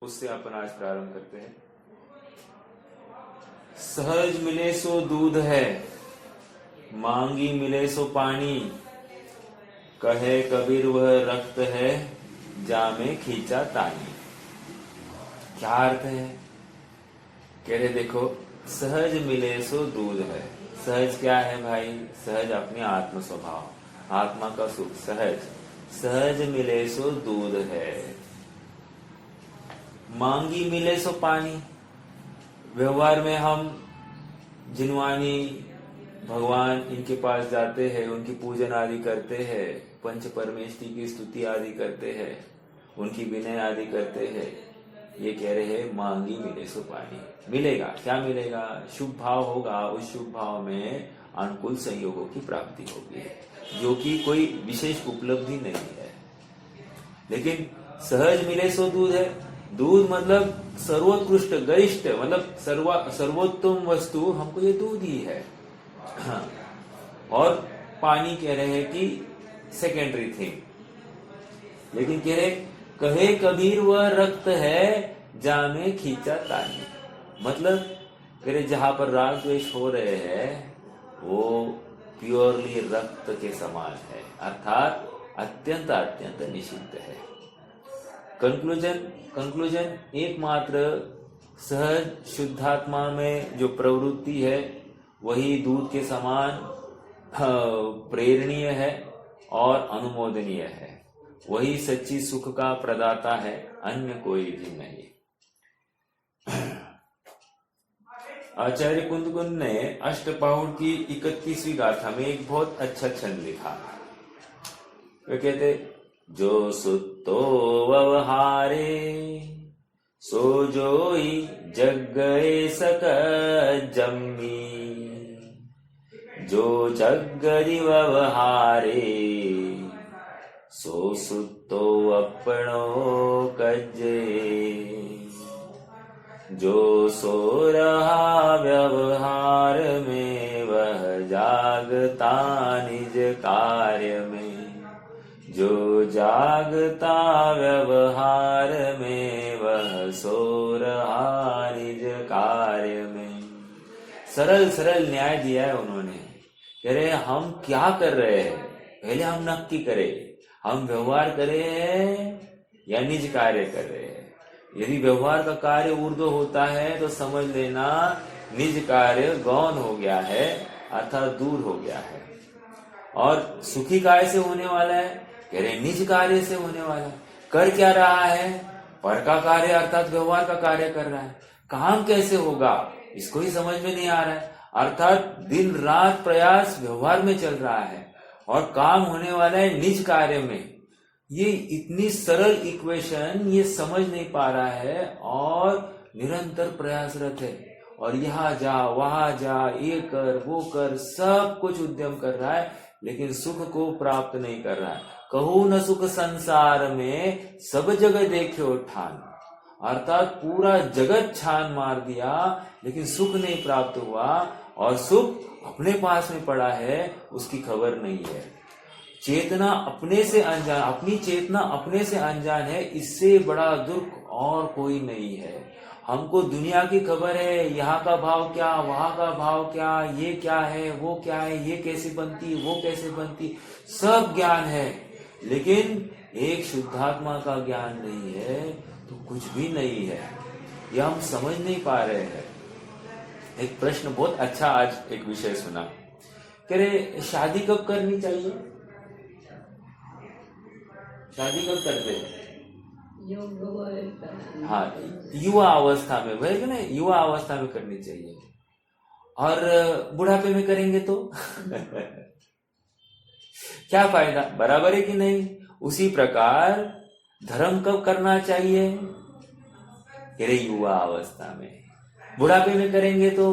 उससे अपन आज प्रारंभ करते हैं। सहज मिले सो दूध है, मांगी मिले सो पानी, कहे कबीर वह रक्त है, जामे खींचा तानी। क्या अर्थ है? कह रहे देखो, सहज मिले सो दूध है। सहज क्या है भाई? सहज अपने आत्म स्वभाव, आत्मा का सुख। सहज सहज मिले सो दूध है, मांगी मिले सो पानी। व्यवहार में हम जिनवानी भगवान इनके पास जाते हैं, उनकी पूजन आदि करते हैं, पंच परमेष्टि की स्तुति आदि करते हैं, उनकी विनय आदि करते हैं। ये कह रहे हैं मांगी मिले सो पानी। मिलेगा क्या? मिलेगा शुभ भाव होगा, उस शुभ भाव में अनुकूल संयोगों की प्राप्ति होगी, जो कि कोई विशेष उपलब्धि नहीं है। लेकिन सहज मिले सो दूध है। दूध मतलब सर्वोत्कृष्ट, गरिष्ठ, मतलब सर्वोत्तम वस्तु हमको ये दूध ही है। हाँ। और पानी कह रहे हैं कि सेकेंडरी थिंग। लेकिन कह रहे कहे कबीर वह रक्त है, जामे खींचा तानी। मतलब कह रहे जहां पर राग द्वेष हो रहे हैं वो प्योरली रक्त के समान है, अर्थात अत्यंत अत्यंत निषिद्ध है। कंक्लूजन एकमात्र सहज शुद्धात्मा में जो प्रवृत्ति है वही दूध के समान प्रेरणीय है और अनुमोदनीय है। वही सच्ची सुख का प्रदाता है, अन्य कोई भी नहीं। आचार्य कुंदकुंद ने अष्टपाहुड़ की 31वीं गाथा में एक बहुत अच्छा छंद लिखा। वे कहते, जो सुतो व्यवहारे सो जोई जग गए सक जम्मी, जो जगरि व्यवहारे सो सुतो अपनो कजे, जो सो रहा व्यवहार में वह जागता निज कार्य में, जो जागता व्यवहार में वह सो रहा निज कार्य में। सरल सरल न्याय दिया है उन्होंने। कह रहे हम क्या कर रहे हैं, पहले हम नक्की करें, हम व्यवहार करें या निज कार्य कर रहे हैं। यदि व्यवहार का कार्य ऊर्ध्व होता है तो समझ लेना निज कार्य गौण हो गया है, अर्थात दूर हो गया है। और सुखी काय से होने वाला है? कह रहे निज कार्य से होने वाला है। कर क्या रहा है? पर का कार्य अर्थात व्यवहार का कार्य कर रहा है। काम कैसे होगा इसको ही समझ में नहीं आ रहा है, अर्थात दिन रात प्रयास व्यवहार में चल रहा है और काम होने वाला है निज कार्य में। ये इतनी सरल इक्वेशन ये समझ नहीं पा रहा है और निरंतर प्रयासरत है, और यहाँ जा वहां जा, ये कर वो कर, सब कुछ उद्यम कर रहा है, लेकिन सुख को प्राप्त नहीं कर रहा है। कहू न सुख संसार में, सब जगह देखे ठान, अर्थात पूरा जगत छान मार दिया लेकिन सुख नहीं प्राप्त हुआ, और सुख अपने पास में पड़ा है उसकी खबर नहीं है। चेतना अपने से अनजान, अपनी चेतना अपने से अनजान है, इससे बड़ा दुख और कोई नहीं है। हमको दुनिया की खबर है, यहाँ का भाव क्या, वहां का भाव क्या, ये क्या है, वो क्या है, ये कैसे बनती, वो कैसे बनती, सब ज्ञान है, लेकिन एक शुद्धात्मा का ज्ञान नहीं है तो कुछ भी नहीं है। यह हम समझ नहीं पा रहे हैं। एक प्रश्न बहुत अच्छा आज एक विषय सुना, कह रहे शादी कब करनी चाहिए? शादी कब करते हैं? हाँ, युवा अवस्था में, वही ना, युवा अवस्था में करनी चाहिए। और बुढ़ापे में करेंगे तो क्या फायदा? बराबर है कि नहीं? उसी प्रकार धर्म कब करना चाहिए? युवा अवस्था में। बुढ़ापे में करेंगे तो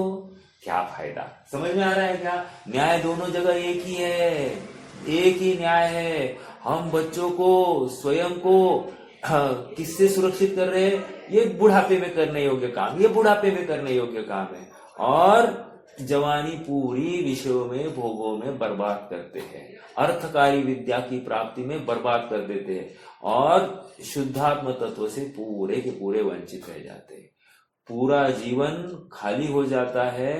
क्या फायदा? समझ में आ रहा है क्या? न्याय दोनों जगह एक ही है, एक ही न्याय है। हम बच्चों को, स्वयं को किससे सुरक्षित कर रहे हैं? ये बुढ़ापे में करने योग्य काम, ये बुढ़ापे में करने योग्य काम है। और जवानी पूरी विषयों में, भोगों में बर्बाद करते हैं, अर्थकारी विद्या की प्राप्ति में बर्बाद कर देते हैं और शुद्धात्म तत्व से पूरे के पूरे वंचित रह जाते हैं। पूरा जीवन खाली हो जाता है,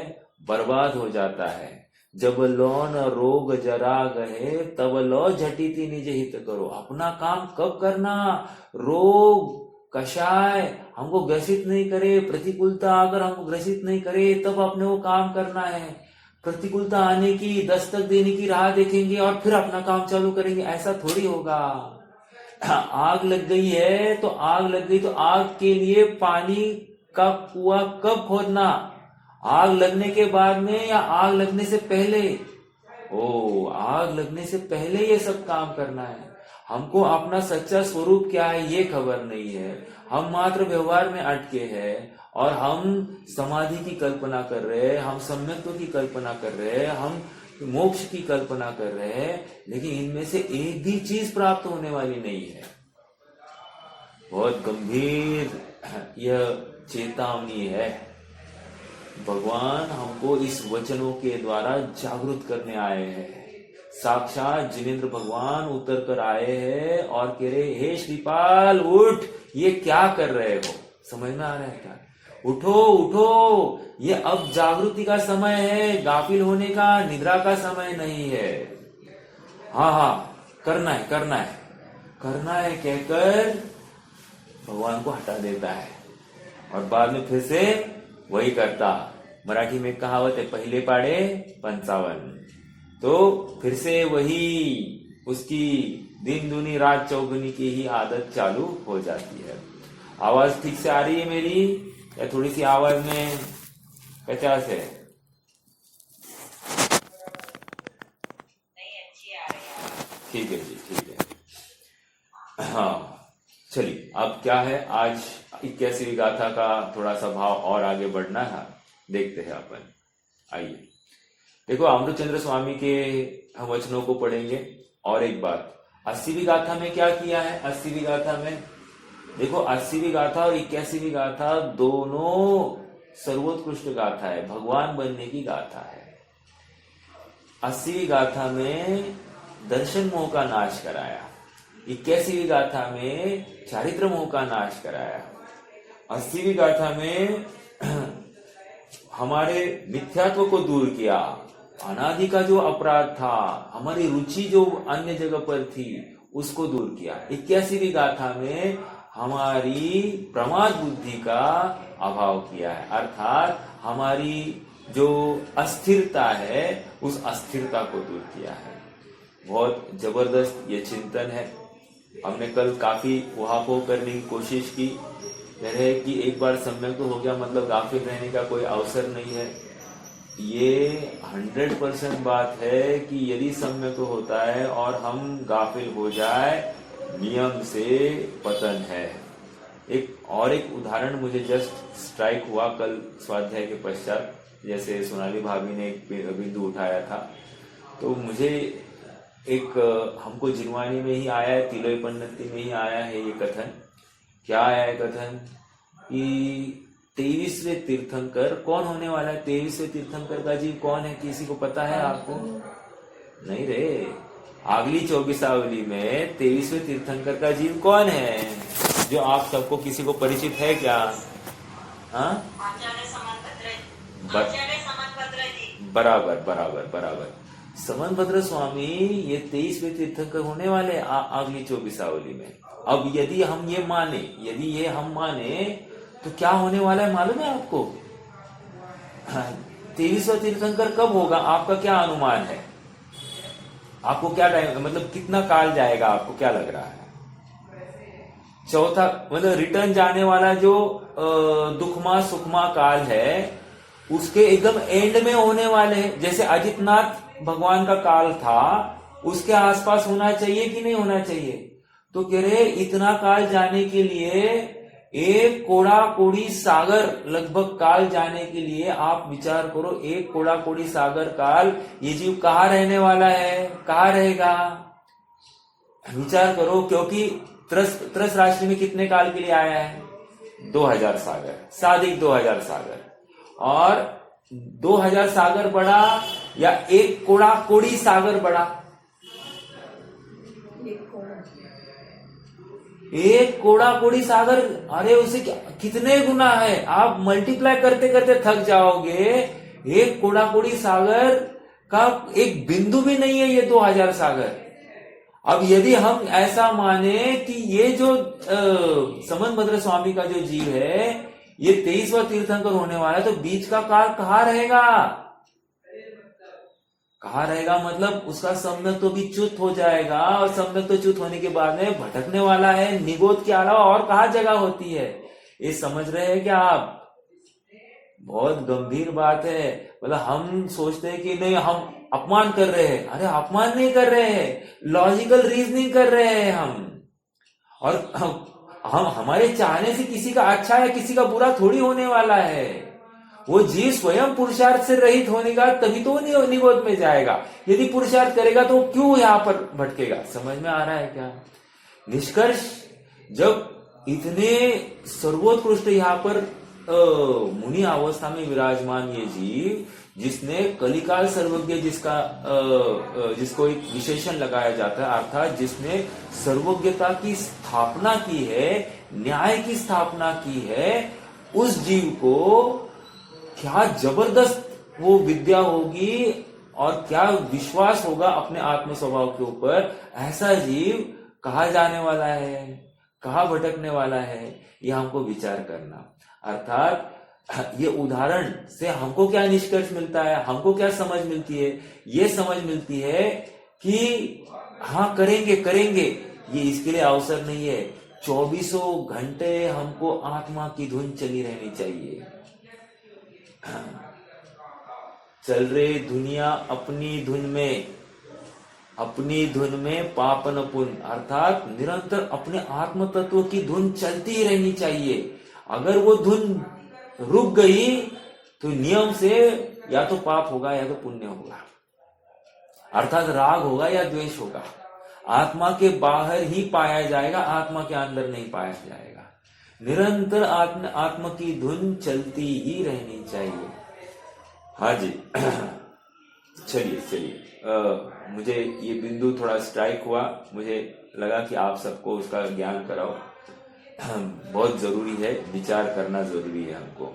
बर्बाद हो जाता है। जब लो न रोग जरा गए, तब लो झटिति निज हित करो। अपना काम कब करना? रोग कषाय हमको ग्रसित नहीं करे, प्रतिकूलता अगर हमको ग्रसित नहीं करे, तब अपने वो काम करना है। प्रतिकूलता आने की, दस्तक देने की राह देखेंगे और फिर अपना काम चालू करेंगे, ऐसा थोड़ी होगा। आग लग गई है तो आग लग गई, तो आग के लिए पानी का कुआं कब खोदना? आग लगने के बाद में या आग लगने से पहले? आग लगने से पहले ये सब काम करना है। हमको अपना सच्चा स्वरूप क्या है ये खबर नहीं है। हम मात्र व्यवहार में अटके हैं और हम समाधि की कल्पना कर रहे हैं, हम सम्यक्त्व की कल्पना कर रहे हैं, हम मोक्ष की कल्पना कर रहे हैं, लेकिन इनमें से एक भी चीज प्राप्त होने वाली नहीं है। बहुत गंभीर यह चेतावनी है। भगवान हमको इस वचनों के द्वारा जागृत करने आए हैं। साक्षात जिनेंद्र भगवान उतर कर आए हैं और कह रहे, हे श्रीपाल उठ, ये क्या कर रहे हो? समझ में आ रहा है क्या? उठो उठो, ये अब जागृति का समय है, गाफिल होने का, निद्रा का समय नहीं है। हाँ करना है करना है करना है कहकर भगवान को हटा देता है और बाद में फिर से वही करता। मराठी में कहावत है, पहले पाड़े 55। तो फिर से वही उसकी दिन दूनी रात चौगुनी की ही आदत चालू हो जाती है। आवाज ठीक से आ रही है मेरी या थोड़ी सी आवाज में 50 है? नहीं, अच्छी आ रही है। ठीक है जी, ठीक है। हाँ चलिए, अब क्या है, आज 81वीं गाथा का थोड़ा सा भाव और आगे बढ़ना है, देखते हैं अपन। आइए देखो, अमृतचंद्र स्वामी के हम वचनों को पढ़ेंगे। और एक बात, 80वीं गाथा में क्या किया है? 80वीं गाथा में देखो, 80वीं गाथा और 81वीं गाथा दोनों सर्वोत्कृष्ट गाथा है, भगवान बनने की गाथा है। 80वीं गाथा में दर्शन मोह का नाश कराया, 81वीं गाथा में चारित्र मोह का नाश कराया। 80वीं गाथा में हमारे मिथ्यात्व को दूर किया, अनादि का जो अपराध था, हमारी रुचि जो अन्य जगह पर थी, उसको दूर किया। 81वीं गाथा में हमारी प्रमाद बुद्धि का अभाव किया है, अर्थात हमारी जो अस्थिरता है उस अस्थिरता को दूर किया है। बहुत जबरदस्त ये चिंतन है। हमने कल काफी उहापोह करने की कोशिश की, कह रहे कि एक बार सम्यक तो हो गया मतलब गाफिल रहने का कोई अवसर नहीं है। ये 100% बात है कि यदि सम्यक तो होता है और हम गाफिल हो जाए, नियम से पतन है। एक उदाहरण मुझे जस्ट स्ट्राइक हुआ कल स्वाध्याय के पश्चात, जैसे सोनाली भाभी ने एक बिंदु उठाया था, तो मुझे हमको जिनवानी में ही आया है, तिलोई पंडिती में ही आया है ये कथन। क्या आया है कथन कि 23वें तीर्थंकर कौन होने वाला है? 23वें तीर्थंकर का जीव कौन है? किसी को पता है आपको? नहीं रे, अगली 24वाली में 23वें तीर्थंकर का जीव कौन है जो आप सबको किसी को परिचित है क्या? बराबर समनभद्र स्वामी ये 23वें तीर्थंकर होने वाले अगली 24वाली में। अब यदि हम माने तो क्या होने वाला है मालूम है आपको? 23वां तीर्थंकर कब होगा? आपका क्या अनुमान है? आपको क्या टाइम, मतलब कितना काल जाएगा? आपको क्या लग रहा है? चौथा, मतलब रिटर्न जाने वाला जो दुखमा सुखमा काल है उसके एकदम एंड में होने वाले हैं। जैसे अजितनाथ भगवान का काल था, उसके आसपास होना चाहिए कि नहीं होना चाहिए? तो कह रहे इतना काल जाने के लिए, एक कोड़ा कोड़ी सागर लगभग काल जाने के लिए आप विचार करो, एक कोड़ा कोड़ी सागर काल ये जीव कहाँ रहने वाला है, कहाँ रहेगा? विचार करो, क्योंकि त्रस राशि में कितने काल के लिए आया है? 2000 सागर, साधिक 2000 सागर। और 2000 सागर बड़ा या एक कोड़ा कोड़ी सागर बड़ा? एक कोड़ा कोड़ी सागर, अरे उसे कितने गुना है, आप मल्टीप्लाई करते करते थक जाओगे। एक कोड़ा कोड़ी सागर का एक बिंदु भी नहीं है ये 2000 सागर। अब यदि हम ऐसा माने कि ये जो समंतभद्र स्वामी का जो जीव है ये 23वां तीर्थंकर होने वाला है, तो बीच का काल कहाँ रहेगा? कहाँ रहेगा मतलब उसका सम्यक तो भी च्युत हो जाएगा, और सम्यक तो च्युत होने के बाद में भटकने वाला है। निगोद के अलावा और कहाँ जगह होती है? ये समझ रहे हैं क्या आप? बहुत गंभीर बात है। मतलब हम सोचते हैं कि नहीं हम अपमान कर रहे हैं, अरे अपमान नहीं कर रहे हैं, लॉजिकल रीजनिंग कर रहे हैं हम। और हम हमारे चाहने से किसी का अच्छा या किसी का बुरा थोड़ी होने वाला है। वो जीव स्वयं पुरुषार्थ से रहित होने का तभी तो वो निगोद में जाएगा। यदि पुरुषार्थ करेगा तो क्यों यहाँ पर भटकेगा? समझ में आ रहा है क्या? निष्कर्ष, जब इतने सर्वोत्कृष्ट यहाँ पर मुनि अवस्था में विराजमान ये जीव, जिसने कलिकाल सर्वज्ञ जिसको एक विशेषण लगाया जाता है, अर्थात जिसने सर्वज्ञता की स्थापना की है, न्याय की स्थापना की है, उस जीव को क्या जबरदस्त वो विद्या होगी और क्या विश्वास होगा अपने आत्म स्वभाव के ऊपर। ऐसा जीव कहाँ जाने वाला है, कहाँ भटकने वाला है, ये हमको विचार करना। अर्थात ये उदाहरण से हमको क्या निष्कर्ष मिलता है, हमको क्या समझ मिलती है? ये समझ मिलती है कि हाँ करेंगे, ये इसके लिए अवसर नहीं है। 24 घंटे हमको आत्मा की धुन चली रहनी चाहिए। चल रही दुनिया अपनी धुन में पापन पुण्य, अर्थात निरंतर अपने आत्म तत्व की धुन चलती ही रहनी चाहिए। अगर वो धुन रुक गई तो नियम से या तो पाप होगा या तो पुण्य होगा, अर्थात राग होगा या द्वेष होगा। आत्मा के बाहर ही पाया जाएगा, आत्मा के अंदर नहीं पाया जाएगा। निरंतर आत्मा की धुन चलती ही रहनी चाहिए। हाँ जी। चलिए मुझे ये बिंदु थोड़ा स्ट्राइक हुआ, मुझे लगा कि आप सबको उसका ज्ञान कराओ। बहुत जरूरी है, विचार करना जरूरी है हमको।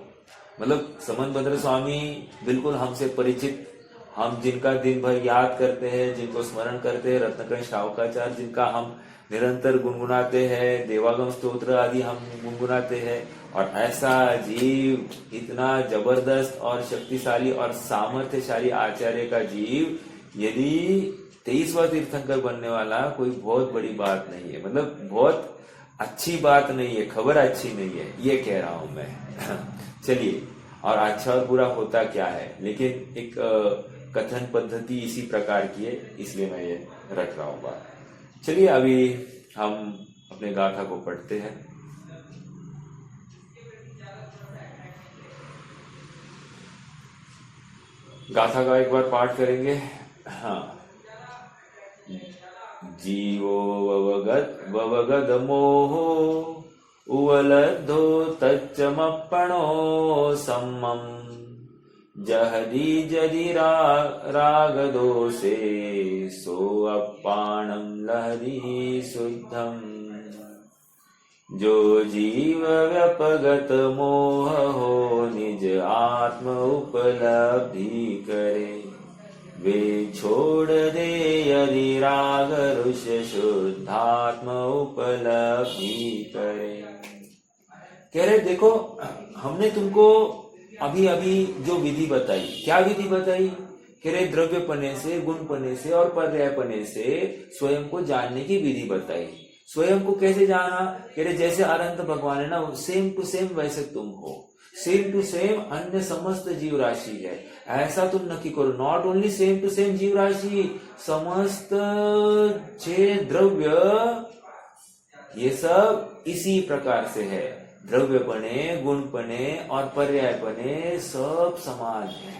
मतलब समंतभद्र स्वामी बिल्कुल हमसे परिचित, हम जिनका दिन भर याद करते हैं, जिनको स्मरण करते हैं, रत्नकंठ शावकाचार्य जिनका हम निरंतर गुनगुनाते हैं, देवागम स्तोत्र आदि हम गुनगुनाते हैं। और ऐसा जीव, इतना जबरदस्त और शक्तिशाली और सामर्थ्यशाली आचार्य का जीव यदि 23वां तीर्थंकर बनने वाला, कोई बहुत बड़ी बात नहीं है। मतलब बहुत अच्छी बात नहीं है, खबर अच्छी नहीं है, ये कह रहा हूं मैं। चलिए, और अच्छा और बुरा होता क्या है, लेकिन एक कथन पद्धति इसी प्रकार की है, इसलिए मैं ये रख रहा हूं बात। चलिए अभी हम अपने गाथा को पढ़ते हैं। गाथा का एक बार पाठ करेंगे। हाँ। जीवो ववगद मोहो उवलद्धो तच्चमप्पणो सम्मम जहदी जदि रागदोषे सो अप्पाणम लहरी शुद्धम। जो जीव व्यपगत मोह हो निज आत्म उपलब्धि करे, वे छोड़ दे यदि राग रुष शुद्धात्म उपलब्धि करे। कह रहे देखो, हमने तुमको अभी जो विधि बताई, क्या विधि बताई? कह रहे द्रव्यपने से, गुणपने से और पर्यायपने से स्वयं को जानने की विधि बताई। स्वयं को कैसे जाना? कह रहे जैसे अनंत भगवान है ना, सेम टू सेम वैसे तुम हो, सेम टू सेम अन्य समस्त जीव राशि है, ऐसा तुम नक्की करो। Not only same to same जीव राशि, समस्त छह द्रव्य ये सब इसी प्रकार से है। द्रव्यपने, गुणपने और पर्यायपने सब समान है।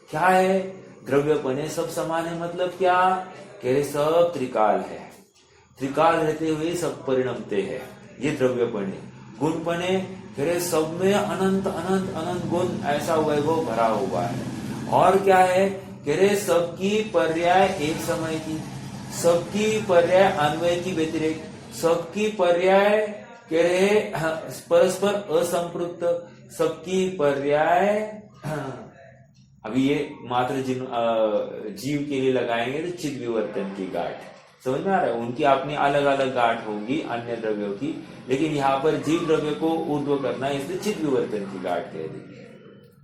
क्या है? द्रव्यपने सब समान है मतलब क्या? कह रहे सब त्रिकाल है, त्रिकाल रहते हुए सब परिणमते हैं, ये द्रव्यपने। गुणपने कह रहे सब में अनंत अनंत अनंत गुण ऐसा वैभव भरा हुआ है। और क्या है, कह रहे सबकी पर्याय एक समय की, सबकी पर्याय अन्वय की व्यतिरेक, सबकी पर्याय कह रहे परस्पर असंपृक्त, सबकी पर्याय अभी ये मात्र जीव के लिए लगाएंगे तो चिद विवर्तन की गांठ, समझ में आ रहा है। उनकी अपनी अलग अलग गांठ होंगी अन्य द्रव्यों की, लेकिन यहाँ पर जीव द्रव्य को ऊर्ध्व करना है, इसलिए चिद विवर्तन की गांठ कह दी।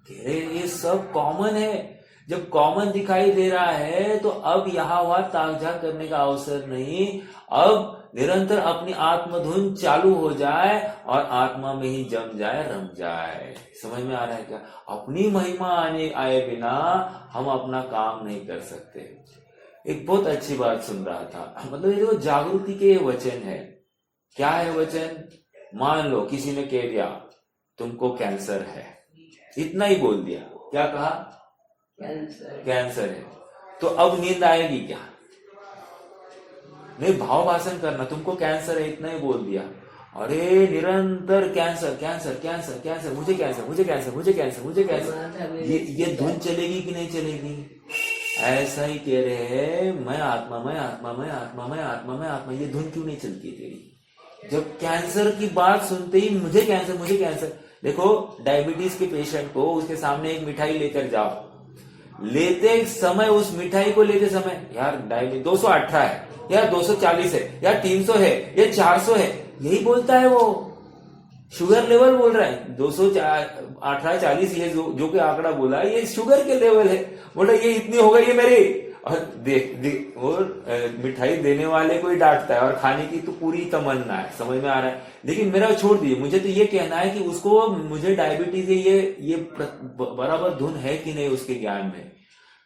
कह रहे ये सब कॉमन है। जब कॉमन दिखाई दे रहा है तो अब यहाँ वहां ताकझाक करने का अवसर नहीं, अब निरंतर अपनी आत्मधुन चालू हो जाए और आत्मा में ही जम जाए, रम जाए। समझ में आ रहा है क्या? अपनी महिमा आए बिना हम अपना काम नहीं कर सकते। एक बहुत अच्छी बात सुन रहा था, मतलब ये जो जागृति के वचन है, क्या है वचन? मान लो किसी ने कह दिया तुमको कैंसर है, इतना ही बोल दिया, क्या कहा? कैंसर है। तो अब नींद आएगी क्या? नहीं, भाव भाषण करना, तुमको कैंसर है इतना ही बोल दिया, अरे निरंतर कैंसर कैंसर कैंसर कैंसर, मुझे कैंसर मुझे कैंसर मुझे कैंसर मुझे कैंसर, ये धुन चलेगी कि नहीं चलेगी? ऐसा ही कह रहे हैं, मैं आत्मा मैं आत्मा मैं आत्मा मैं आत्मा मैं आत्मा, ये धुन क्यों नहीं चलती तेरी? जब कैंसर की बात सुनते ही मुझे कैंसर मुझे कैंसर। देखो डायबिटीज के पेशेंट को उसके सामने एक मिठाई लेकर जाओ, लेते समय उस मिठाई को लेते समय यार डायबिटीज 218 है, या 240 है, या 300 है, या 400 है, यही बोलता है वो। शुगर लेवल बोल रहा है 218 40, ये जो कि आंकड़ा बोला ये शुगर के लेवल है। बोला ये इतनी हो गई है मेरी, और देख और मिठाई देने वाले को ही डांटता है, और खाने की तो पूरी तमन्ना है। समझ में आ रहा है? लेकिन मेरा छोड़ दीजिए, मुझे तो ये कहना है कि उसको मुझे डायबिटीज है, ये बराबर धुन है कि नहीं उसके ज्ञान में।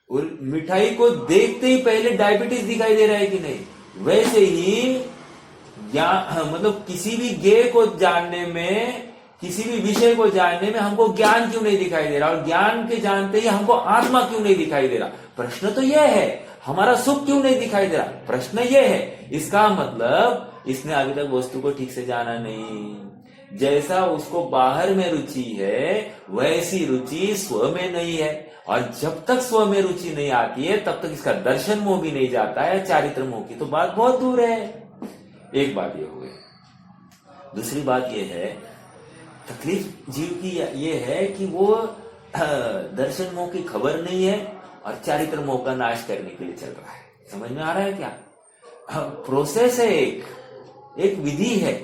और मिठाई को देखते ही पहले डायबिटीज दिखाई दे रहा है कि नहीं? वैसे ही मतलब किसी भी ज्ञेय को जानने में, किसी भी विषय को जानने में हमको ज्ञान क्यों नहीं दिखाई दे रहा, और ज्ञान के जानते ही हमको आत्मा क्यों नहीं दिखाई दे रहा? प्रश्न तो यह है, हमारा सुख क्यों नहीं दिखाई दे रहा? प्रश्न यह है। इसका मतलब इसने अभी तक वस्तु को ठीक से जाना नहीं। जैसा उसको बाहर में रुचि है वैसी रुचि स्व में नहीं है, और जब तक स्व में रुचि नहीं आती है तब तक इसका दर्शन मोह भी नहीं जाता है, चारित्र मोह की तो बात बहुत दूर है। एक बात ये हो गई। दूसरी बात ये है, तकलीफ जीव की ये है कि वो दर्शन मोह की खबर नहीं है और चारित्र मोह का नाश करने के लिए चल रहा है। समझ में आ रहा है क्या? प्रोसेस है, एक विधि है।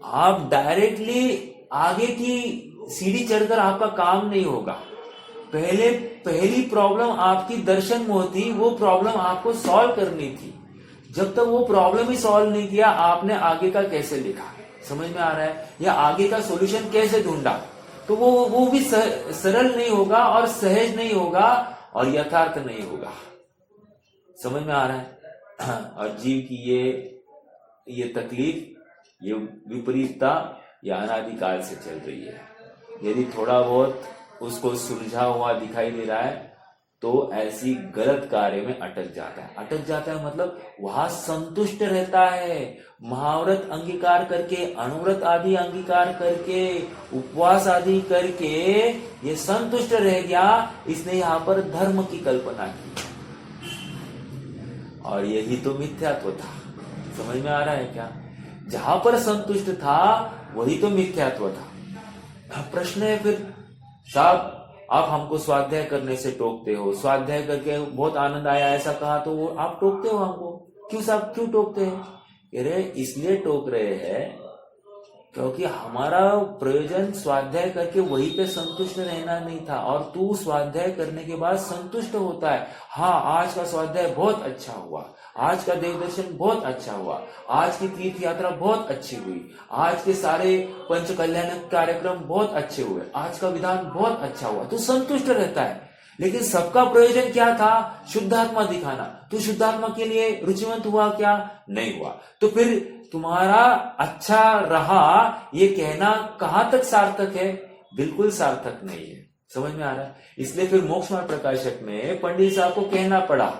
आप डायरेक्टली आगे की सीढ़ी चढ़कर आपका काम नहीं होगा। पहली प्रॉब्लम आपकी दर्शन मोह थी, वो प्रॉब्लम आपको सॉल्व करनी थी। जब तक वो प्रॉब्लम ही सॉल्व नहीं किया, आपने आगे का कैसे लिखा? समझ में आ रहा है? या आगे का सॉल्यूशन कैसे ढूंढा? तो वो भी सरल नहीं होगा और सहज नहीं होगा और यथार्थ नहीं होगा। समझ में आ रहा है? और जीव की ये तकलीफ, ये विपरीतता, ये अनादिकाल से चल रही है। यदि थोड़ा बहुत उसको सुलझा हुआ दिखाई दे रहा है तो ऐसी गलत कार्य में अटक जाता है। अटक जाता है मतलब वहां संतुष्ट रहता है। महाव्रत अंगीकार करके, अनुव्रत आदि अंगीकार करके, उपवास आदि करके ये संतुष्ट रह गया। इसने यहाँ पर धर्म की कल्पना की और यही तो मिथ्यात्व था। समझ में आ रहा है क्या? जहां पर संतुष्ट था वही तो मिथ्यात्व था। प्रश्न है फिर, साहब आप हमको स्वाध्याय करने से टोकते हो, स्वाध्याय करके बहुत आनंद आया ऐसा कहा तो वो आप टोकते हो हमको, क्यों साहब क्यों टोकते हैं? कह रहे इसलिए टोक रहे हैं क्योंकि हमारा प्रयोजन स्वाध्याय करके वहीं पे संतुष्ट रहना नहीं था, और तू स्वाध्याय करने के बाद संतुष्ट होता है। हाँ, आज का स्वाध्याय बहुत अच्छा हुआ, आज का देव दर्शन बहुत अच्छा हुआ, आज की तीर्थ यात्रा बहुत अच्छी हुई, आज के सारे पंच कल्याण कार्यक्रम बहुत अच्छे हुए, आज का विधान बहुत अच्छा हुआ, तू संतुष्ट रहता है। लेकिन सबका प्रयोजन क्या था? शुद्धात्मा दिखाना। तू शुद्धात्मा के लिए रुचिवंत हुआ क्या? नहीं हुआ। तो फिर तुम्हारा अच्छा रहा ये कहना कहां तक सार्थक है? बिल्कुल सार्थक नहीं है। समझ में आ रहा है? इसलिए फिर मोक्ष मार्ग प्रकाशक में पंडित साहब को कहना पड़ा,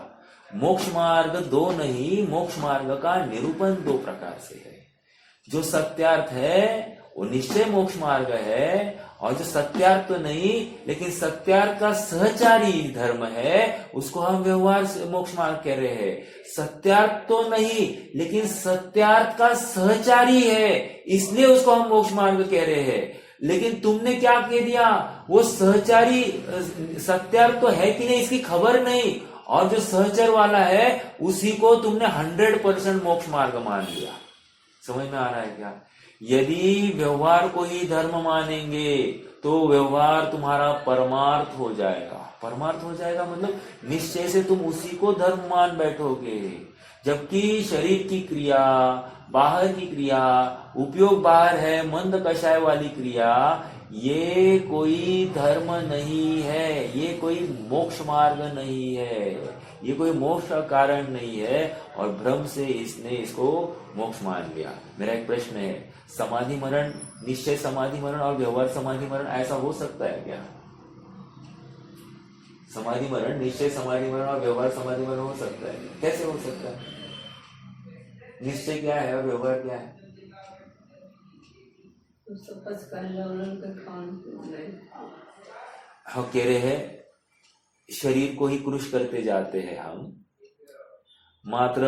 मोक्ष मार्ग दो नहीं, मोक्ष मार्ग का निरूपण दो प्रकार से है। जो सत्यार्थ है वो निश्चय मोक्ष मार्ग है। और जो सत्यार्थ तो नहीं लेकिन सत्यार्थ का सहचारी धर्म है उसको हम व्यवहार से मोक्ष मार्ग कह रहे हैं। सत्यार्थ तो नहीं लेकिन सत्यार्थ का सहचारी है इसलिए उसको हम मोक्ष मार्ग कह रहे हैं। लेकिन तुमने क्या कह दिया, वो सहचारी सत्यार्थ तो है कि नहीं इसकी खबर नहीं, और जो सहचर वाला है उसी को तुमने 100% मोक्ष मार्ग मान लिया। समझ में आ रहा है क्या? यदि व्यवहार को ही धर्म मानेंगे तो व्यवहार तुम्हारा परमार्थ हो जाएगा। परमार्थ हो जाएगा मतलब निश्चय से तुम उसी को धर्म मान बैठोगे। जबकि शरीर की क्रिया, बाहर की क्रिया, उपयोग बाहर है, मंद कषाय वाली क्रिया, ये कोई धर्म नहीं है, ये कोई मोक्ष मार्ग नहीं है, ये कोई मोक्ष का कारण नहीं है, और भ्रम से इसने इसको मोक्ष मान लिया। मेरा एक प्रश्न है, समाधि मरण, निश्चय समाधि मरण और व्यवहार समाधि मरण ऐसा हो सकता है क्या? समाधि मरण, निश्चय समाधि मरण और व्यवहार समाधि मरण हो सकता है? कैसे हो सकता है? निश्चय क्या है और व्यवहार क्या है? हम कह रहे हैं शरीर को ही कृश करते जाते हैं हम, मात्र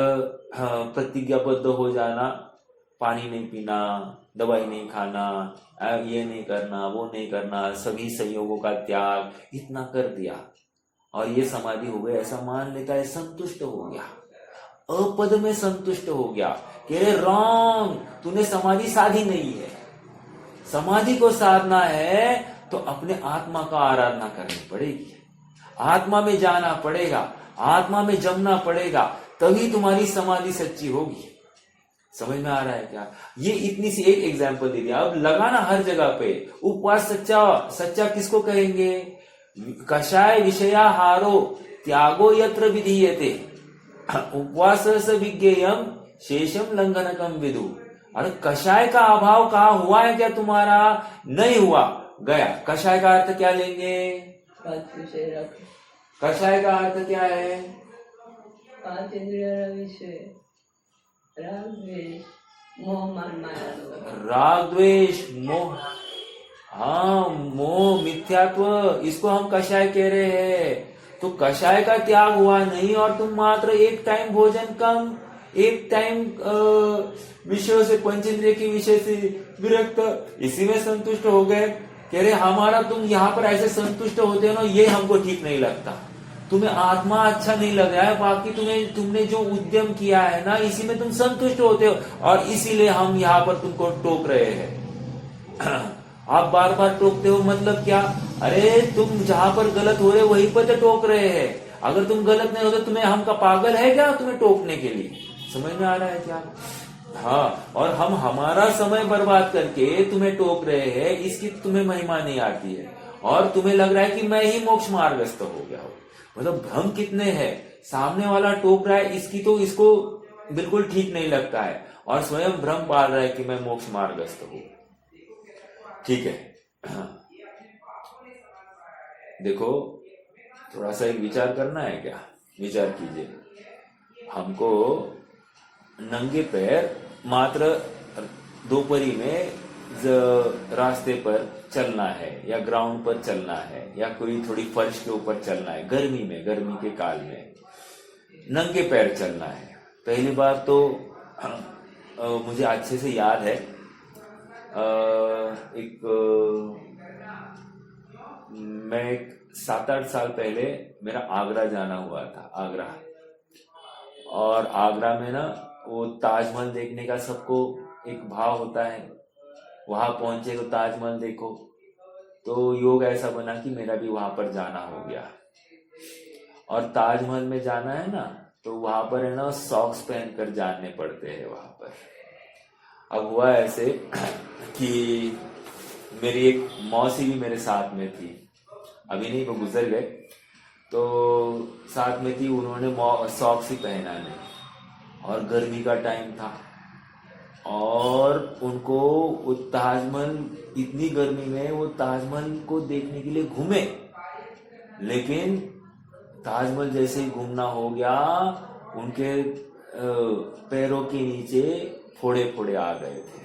प्रतिज्ञाबद्ध हो जाना, पानी नहीं पीना, दवाई नहीं खाना, ये नहीं करना, वो नहीं करना, सभी संयोगों का त्याग, इतना कर दिया और ये समाधि हो गई ऐसा मान लेता है, संतुष्ट हो गया, अपद में संतुष्ट हो गया। कह रहे रॉन्ग, तूने समाधि साधी नहीं है। समाधि को साधना है तो अपने आत्मा का आराधना करनी पड़ेगी, आत्मा में जाना पड़ेगा, आत्मा में जमना पड़ेगा, तभी तुम्हारी समाधि सच्ची होगी। समझ में आ रहा है क्या? ये इतनी सी एक एग्जाम्पल दे दिया, अब लगाना हर जगह पे। उपवास सच्चा, सच्चा किसको कहेंगे? कषाय विषयाहारो त्यागो यत्र विधीयते उपवास स विज्ञेयम शेषम लंघनकम विदु। अरे कषाय का अभाव कहा हुआ है क्या तुम्हारा? नहीं हुआ, गया। कषाय का अर्थ क्या लेंगे? कषाय का अर्थ क्या है? राग द्वेष मोह, हाँ मोह मिथ्यात्व, इसको हम कषाय कह रहे हैं। तो कषाय का त्याग हुआ नहीं और तुम मात्र एक टाइम भोजन कम, एक टाइम विषयों से, पंचेंद्रिय के विषय से विरक्त, इसी में संतुष्ट हो गए। कह रहे हमारा तुम यहाँ पर ऐसे संतुष्ट होते हो ना, ये हमको ठीक नहीं लगता। तुम्हें आत्मा अच्छा नहीं लग रहा है, बाकी तुमने जो उद्यम किया है ना, इसी में तुम संतुष्ट होते हो, और इसीलिए हम यहाँ पर तुमको टोक रहे हैं। आप बार बार टोकते हो, मतलब क्या? अरे तुम जहां पर गलत हो रहे हो वहीं पर तो टोक रहे हैं। अगर तुम गलत नहीं होते, तुम्हें हम का पागल है क्या तुम्हें टोकने के लिए? समझ में आ रहा है क्या? हाँ, और हम हमारा समय बर्बाद करके तुम्हें टोक रहे हैं, इसकी तुम्हें महिमा नहीं आती है, और तुम्हें लग रहा है कि मैं ही मोक्ष मार्गस्थ हो गया हूं। मतलब भ्रम कितने हैं, सामने वाला टोक रहा है, इसको बिल्कुल ठीक नहीं लगता है, और स्वयं भ्रम पाल रहा है कि मैं मोक्ष मार्गस्थ हूं। ठीक है, देखो थोड़ा सा एक विचार करना है क्या? विचार कीजिए। हमको नंगे पैर मात्र दोपहरी में रास्ते पर चलना है, या ग्राउंड पर चलना है, या कोई थोड़ी फर्श के ऊपर चलना है, गर्मी में, गर्मी के काल में नंगे पैर चलना है। पहली बार तो मुझे अच्छे से याद है, मैं 7-8 साल पहले मेरा आगरा जाना हुआ था, आगरा। और आगरा में ना वो ताजमहल देखने का सबको एक भाव होता है, वहां पहुंचे तो ताजमहल देखो, तो योग ऐसा बना कि मेरा भी वहां पर जाना हो गया। और ताजमहल में जाना है ना, तो वहां पर है ना सॉक्स पहन कर जाने पड़ते हैं वहां पर। अब हुआ ऐसे कि मेरी एक मौसी भी मेरे साथ में थी, अभी नहीं, वो गुजर गए, तो साथ में थी, उन्होंने सॉक्स ही पहना नहीं, और गर्मी का टाइम था, और उनको वो ताजमहल, इतनी गर्मी में वो ताजमहल को देखने के लिए घूमे, लेकिन ताजमहल जैसे ही घूमना हो गया, उनके पैरों के नीचे फोड़े फोड़े आ गए थे।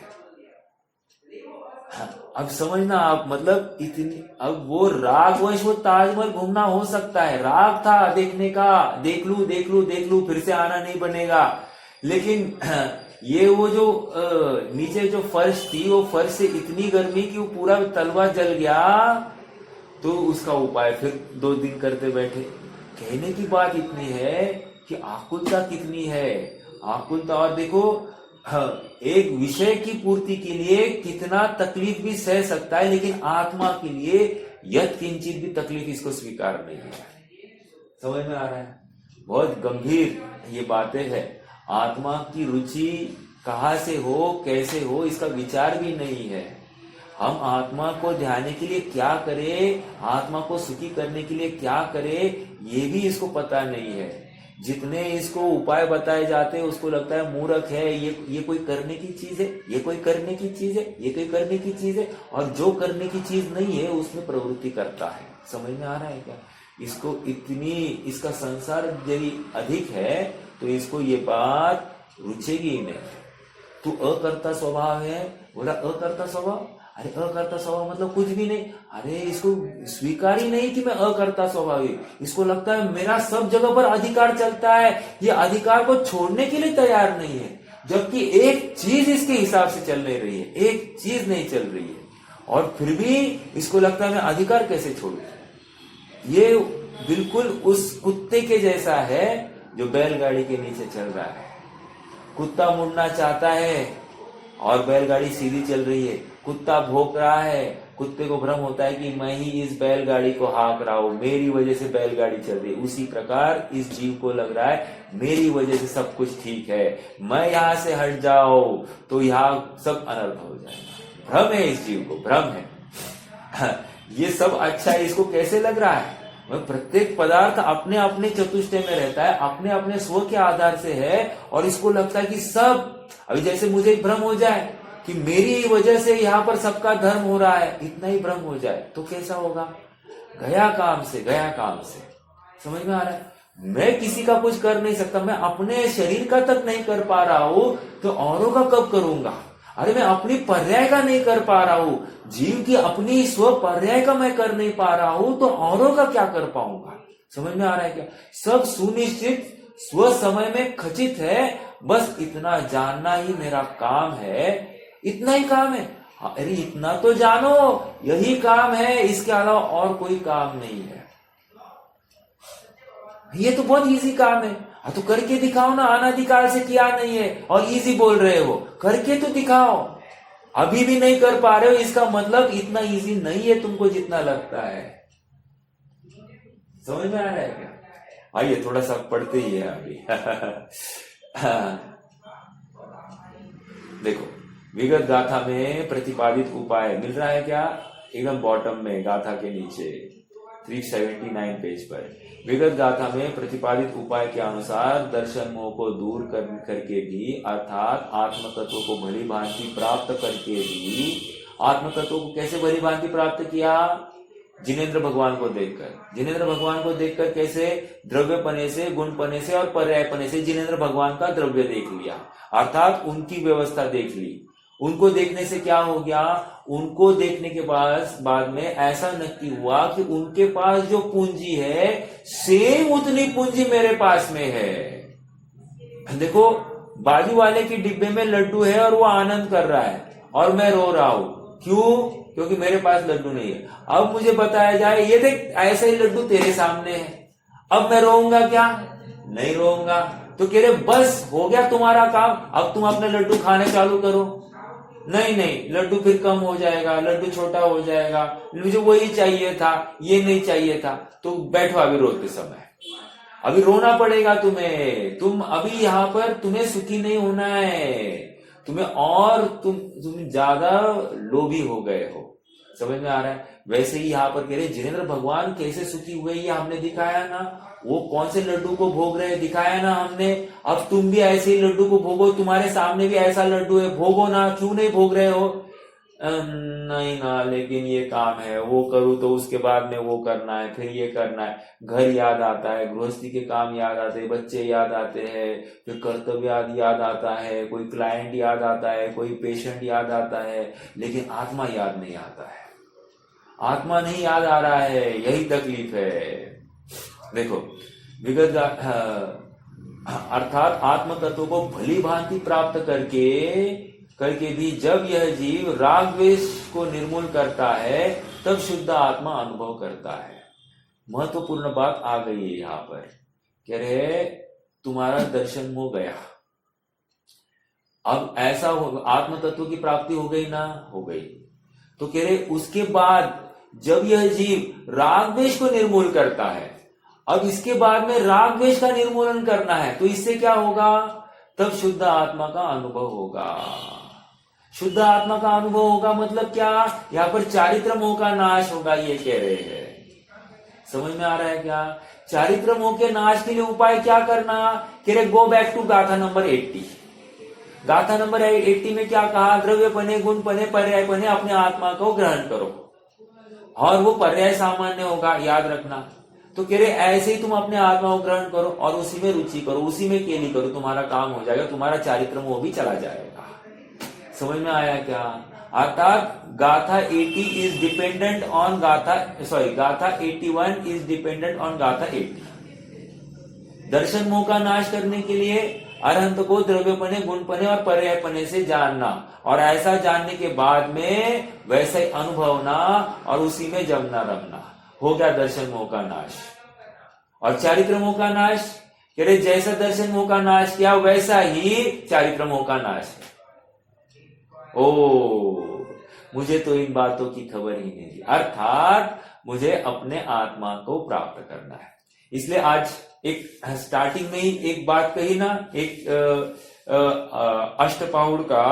अब समझना आप, मतलब इतनी, अब वो रागवश वो ताजमहल घूमना हो सकता है, राग था देखने का, देख लू देख लू देख लू फिर से आना नहीं बनेगा, लेकिन ये वो जो नीचे जो फर्श थी, वो फर्श से इतनी गर्मी कि वो पूरा तलवा जल गया, तो उसका उपाय फिर 2 दिन करते बैठे। कहने की बात इतनी है कि आकुलता कितनी है, आकुलता। और देखो एक विषय की पूर्ति के लिए कितना तकलीफ भी सह सकता है, लेकिन आत्मा के लिए यत् किंचित भी तकलीफ इसको स्वीकार नहीं है। समझ में आ रहा है? बहुत गंभीर ये बातें है। आत्मा की रुचि कहाँ से हो, कैसे हो, इसका विचार भी नहीं है। हम आत्मा को ध्यान के लिए क्या करें, आत्मा को सुखी करने के लिए क्या करें, ये भी इसको पता नहीं है। जितने इसको उपाय बताए जाते हैं उसको लगता है मूर्ख है, ये कोई करने की चीज है, ये कोई करने की चीज है, ये कोई करने की चीज है, और जो करने की चीज नहीं है उसमें प्रवृत्ति करता है। समझ में आ रहा है क्या? इसको इतनी, इसका संसार यदि अधिक है तो इसको ये बात रुचेगी ही नहीं। तू अकर्ता स्वभाव है, बोला अकर्ता स्वभाव, अरे अकर्ता स्वभाव मतलब कुछ भी नहीं, अरे इसको स्वीकार ही नहीं कि मैं अकर्ता स्वभावी। इसको लगता है मेरा सब जगह पर अधिकार चलता है, ये अधिकार को छोड़ने के लिए तैयार नहीं है, जबकि एक चीज इसके हिसाब से चल नहीं रही है, एक चीज नहीं चल रही है, और फिर भी इसको लगता है मैं अधिकार कैसे छोड़ू। ये बिल्कुल उस कुत्ते के जैसा है जो बैलगाड़ी के नीचे चल रहा है। कुत्ता मुड़ना चाहता है और बैलगाड़ी सीधी चल रही है, कुत्ता भौंक रहा है, कुत्ते को भ्रम होता है कि मैं ही इस बैलगाड़ी को हाँक रहा हूं, मेरी वजह से बैलगाड़ी चल रही है। उसी प्रकार इस जीव को लग रहा है मेरी वजह से सब कुछ ठीक है, मैं यहां से हट जाऊं तो यहाँ सब अनर्थ हो जाएगा। भ्रम है इस जीव को, भ्रम है। ये सब अच्छा है, इसको कैसे लग रहा है? प्रत्येक पदार्थ अपने अपने चतुष्टय में रहता है, अपने अपने स्व के आधार से है, और इसको लगता है कि सब, अभी जैसे मुझे भ्रम हो जाए कि मेरी वजह से यहाँ पर सबका धर्म हो रहा है, इतना ही भ्रम हो जाए तो कैसा होगा? गया काम से, गया काम से। समझ में आ रहा है? मैं किसी का कुछ कर नहीं सकता, मैं अपने शरीर का तक नहीं कर पा रहा हूं तो औरों का कब करूंगा? अरे मैं अपनी पर्याय का नहीं कर पा रहा हूं, जीव की अपनी स्व पर्याय का मैं कर नहीं पा रहा हूं तो औरों का क्या कर पाऊंगा? समझ में आ रहा है क्या? सब सुनिश्चित स्व समय में खचित है, बस इतना जानना ही मेरा काम है, इतना ही काम है। अरे इतना तो जानो, यही काम है, इसके अलावा और कोई काम नहीं है। ये तो बहुत इजी काम है। हाँ तो करके दिखाओ ना, अनादिकाल से किया नहीं है और इजी बोल रहे हो, करके तो दिखाओ। अभी भी नहीं कर पा रहे हो, इसका मतलब इतना इजी नहीं है तुमको जितना लगता है। समझ में आ रहा है क्या? आइए थोड़ा सा पढ़ते ही है अभी। देखो विगत गाथा में प्रतिपादित उपाय मिल रहा है क्या? एकदम बॉटम में गाथा के नीचे 379 पेज पर विगत गाथा में प्रतिपादित उपाय के अनुसार दर्शन मोह को दूर करके भी, अर्थात आत्म तत्व को भली भांति प्राप्त करके भी, आत्म तत्व को कैसे भली भांति प्राप्त किया? जिनेंद्र भगवान को देखकर। जिनेंद्र भगवान को देखकर कैसे? द्रव्य पने से, गुण पने से और पर्याय पने से जिनेंद्र भगवान का द्रव्य देख लिया, अर्थात उनकी व्यवस्था देख ली। उनको देखने से क्या हो गया? उनको देखने के बाद में ऐसा नक्की हुआ कि उनके पास जो पूंजी है सेम उतनी पूंजी मेरे पास में है। देखो बाजू वाले की डिब्बे में लड्डू है और वो आनंद कर रहा है और मैं रो रहा हूं। क्यों? क्योंकि मेरे पास लड्डू नहीं है। अब मुझे बताया जाए ये देख ऐसा ही लड्डू तेरे सामने है, अब मैं रोऊंगा क्या? नहीं रोऊंगा। तो कह रहे बस हो गया तुम्हारा काम, अब तुम अपने लड्डू खाने चालू करो। नहीं नहीं, लड्डू फिर कम हो जाएगा, लड्डू छोटा हो जाएगा, मुझे वही चाहिए था, ये नहीं चाहिए था। तो बैठो अभी रोते समय, अभी रोना पड़ेगा तुम्हें। तुम अभी यहाँ पर तुम्हें सुखी नहीं होना है, तुम्हें और तुम ज्यादा लोभी हो गए हो। समझ में आ रहा है? वैसे ही यहाँ पर कह रहे जिनेंद्र भगवान कैसे सुखी हुए ये हमने दिखाया ना, वो कौन से लड्डू को भोग रहे दिखाया ना हमने। अब तुम भी ऐसे ही लड्डू को भोगो, तुम्हारे सामने भी ऐसा लड्डू है, भोगो ना। क्यों नहीं भोग रहे हो? नहीं ना, लेकिन ये काम है, वो करूँ तो उसके बाद में वो करना है, फिर ये करना है, घर याद आता है, गृहस्थी के काम याद आते हैं, बच्चे याद आते हैं, फिर कर्तव्य याद आता है, कोई क्लाइंट याद आता है, कोई पेशेंट याद आता है, लेकिन आत्मा याद नहीं आता है। आत्मा नहीं याद आ रहा है, यही तकलीफ है। देखो, विगत अर्थात आत्म तत्व को भली भांति प्राप्त करके भी जब यह जीव राग द्वेष को निर्मूल करता है, तब शुद्ध आत्मा अनुभव करता है। महत्वपूर्ण बात आ गई है यहां पर। कह रहे तुम्हारा दर्शन हो गया, अब ऐसा हो, आत्म तत्व की प्राप्ति हो गई ना, हो गई। तो कह रहे उसके बाद जब यह जीव राग द्वेष को निर्मूल करता है, अब इसके बाद में राग द्वेष का निर्मूलन करना है, तो इससे क्या होगा? तब शुद्ध आत्मा का अनुभव होगा। शुद्ध आत्मा का अनुभव होगा मतलब क्या? यहाँ पर चारित्र मोह का नाश होगा, ये कह रहे हैं। समझ में आ रहा है क्या? चारित्र मोह के नाश के लिए उपाय क्या करना? कह रहे गो बैक टू गाथा नंबर 80। गाथा नंबर 80 में क्या कहा? द्रव्यपने, गुणपने, पर्यायपने अपने आत्मा को ग्रहण करो, और वो पर्याय सामान्य होगा, याद रखना। तो कह रहे ऐसे ही तुम अपने आत्मा को ग्रहण करो और उसी में रुचि करो, उसी में केली करो, तुम्हारा काम हो जाएगा, तुम्हारा चारित्र मोह भी चला जाएगा। समझ में आया क्या? अर्थात गाथा 80 इज डिपेंडेंट ऑन गाथा 81 इज डिपेंडेंट ऑन गाथा 80। दर्शन मोह का नाश करने के लिए अरहंत को द्रव्यपने, गुणपने और पर्यायपने से जानना, और ऐसा जानने के बाद में वैसे अनुभवना और उसी में जमना रमना, हो गया दर्शन मोह का नाश। और चारित्र मोह का नाश, कह रहे जैसा दर्शन मोह का नाश किया वैसा ही चारित्र मोह का नाश। ओ, मुझे तो इन बातों की खबर ही नहीं थी। अर्थात मुझे अपने आत्मा को प्राप्त करना है। इसलिए आज एक स्टार्टिंग में ही एक बात कही ना, एक अष्टपाहुड़ का,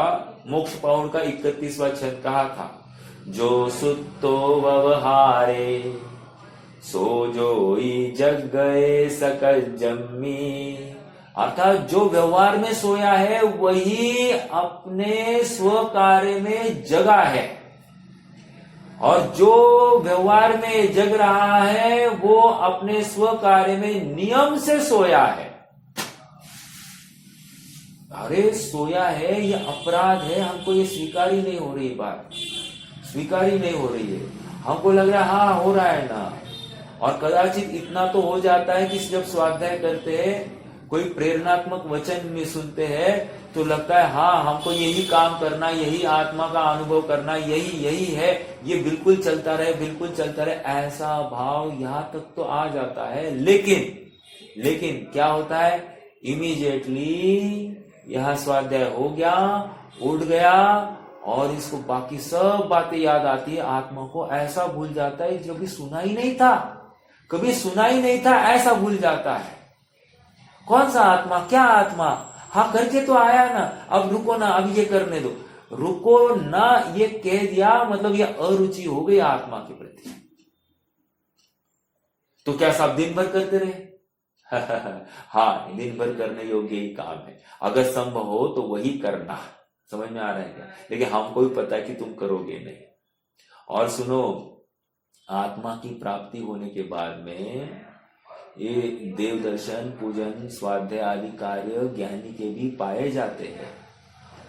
मोक्ष पाहुड़ का 31वां छंद कहा था, जो सुत्तो व्यवहारे सो जोई जग गए सकल जम्मी। अर्थात जो व्यवहार में सोया है वही अपने स्व कार्य में जगा है, और जो व्यवहार में जग रहा है वो अपने स्व कार्य में नियम से सोया है। अरे सोया है, ये अपराध है, हमको ये स्वीकार ही नहीं हो रही, बात स्वीकार ही नहीं हो रही है। हमको लग रहा है हाँ हो रहा है ना, और कदाचित इतना तो हो जाता है कि जब स्वाध्याय करते हैं, कोई प्रेरणात्मक वचन में सुनते हैं, तो लगता है हाँ हमको यही काम करना, यही आत्मा का अनुभव करना, यही है, ये बिल्कुल चलता रहे, बिल्कुल चलता रहे, ऐसा भाव यहां तक तो आ जाता है। लेकिन क्या होता है? इमीडिएटली यह स्वाध्याय हो गया, उठ गया, और इसको बाकी सब बातें याद आती है, आत्मा को ऐसा भूल जाता है जो भी सुना ही नहीं था, ऐसा भूल जाता है। कौन सा आत्मा? क्या आत्मा? हाँ करके तो आया ना, अब रुको ना, अब ये करने दो, रुको ना, ये कह दिया मतलब ये अरुचि हो गई आत्मा के प्रति। तो क्या सब दिन भर करते रहे? हाँ, दिन भर करने योग्य ही काम है, अगर संभव हो तो वही करना। समझ में आ रहा है क्या? लेकिन हमको भी पता है कि तुम करोगे नहीं। और सुनो, आत्मा की प्राप्ति होने के बाद में ये देव दर्शन, पूजन, स्वाध्याय आदि कार्य ज्ञानी के भी पाए जाते हैं,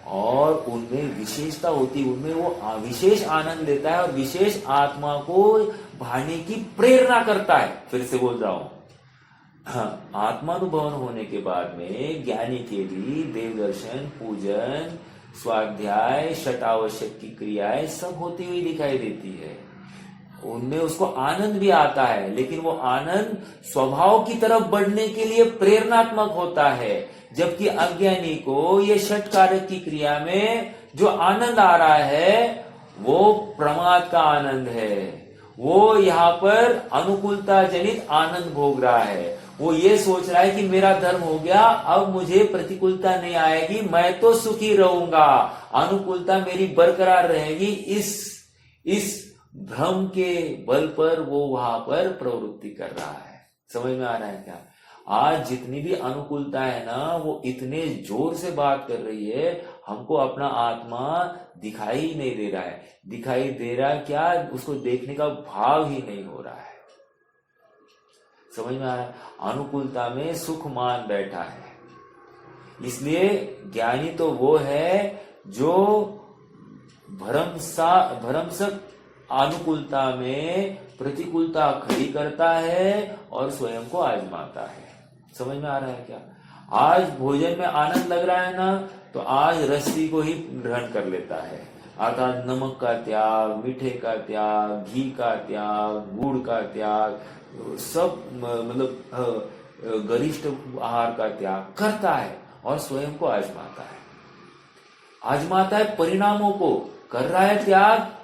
और उनमें विशेषता होती है, उनमें वो विशेष आनंद लेता है और विशेष आत्मा को भाने की प्रेरणा करता है। फिर से बोल रहा हूं, हाँ, आत्मानुभवन होने के बाद में ज्ञानी के लिए देव दर्शन, पूजन, स्वाध्याय, शतावश्यक की क्रियाएं सब होती हुई दिखाई देती है, उनमें उसको आनंद भी आता है, लेकिन वो आनंद स्वभाव की तरफ बढ़ने के लिए प्रेरणात्मक होता है। जबकि अज्ञानी को ये षट कारक की क्रिया में जो आनंद आ रहा है वो प्रमाद का आनंद है, वो यहाँ पर अनुकूलता जनित आनंद भोग रहा है। वो ये सोच रहा है कि मेरा धर्म हो गया, अब मुझे प्रतिकूलता नहीं आएगी, मैं तो सुखी रहूंगा, अनुकूलता मेरी बरकरार रहेगी। इस भ्रम के बल पर वो वहां पर प्रवृत्ति कर रहा है। समझ में आ रहा है क्या? आज जितनी भी अनुकूलता है ना, वो इतने जोर से बात कर रही है, हमको अपना आत्मा दिखाई ही नहीं दे रहा है। दिखाई दे रहा है क्या, उसको देखने का भाव ही नहीं हो रहा है। समझ में आ रहा है? अनुकूलता में सुख मान बैठा है। इसलिए ज्ञानी तो वो है जो भरमसक अनुकूलता में प्रतिकूलता खड़ी करता है और स्वयं को आजमाता है। समझ में आ रहा है क्या? आज भोजन में आनंद लग रहा है ना, तो आज रस्सी को ही ग्रहण कर लेता है, अर्थात नमक का त्याग, मीठे का त्याग, घी का त्याग, गुड़ का त्याग, सब मतलब गरिष्ठ आहार का त्याग करता है और स्वयं को आजमाता है। आजमाता है परिणामों को, कर रहा है त्याग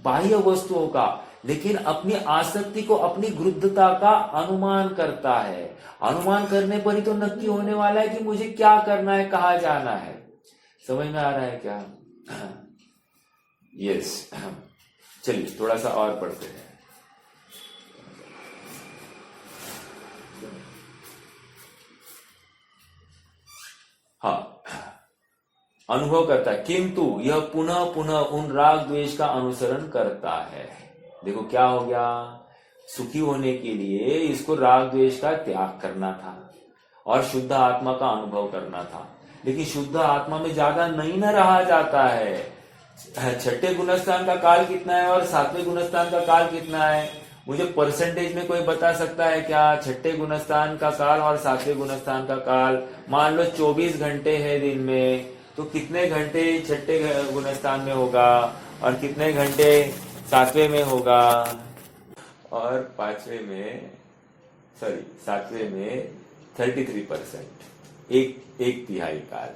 बाह्य वस्तुओं का, लेकिन अपनी आसक्ति को, अपनी गृद्धता का अनुमान करता है। अनुमान करने पर ही तो नक्की होने वाला है कि मुझे क्या करना है, कहाँ जाना है। समझ में आ रहा है क्या? यस। चलिए थोड़ा सा और पढ़ते हैं। हाँ, अनुभव करता है, किंतु यह पुनः पुनः उन राग द्वेष का अनुसरण करता है। देखो क्या हो गया, सुखी होने के लिए इसको राग द्वेष का त्याग करना था और शुद्ध आत्मा का अनुभव करना था, लेकिन शुद्ध आत्मा में ज्यादा नहीं न रहा जाता है। छठे गुणस्थान का काल कितना है और सातवें गुणस्थान का काल कितना है? मुझे परसेंटेज में कोई बता सकता है क्या? छठे गुणस्थान का काल और सातवें गुणस्थान का काल, मान लो 24 घंटे है दिन में, तो कितने घंटे छठे गुणस्थान में होगा और कितने घंटे सातवें में होगा? और सातवें में 33%, एक तिहाई काल।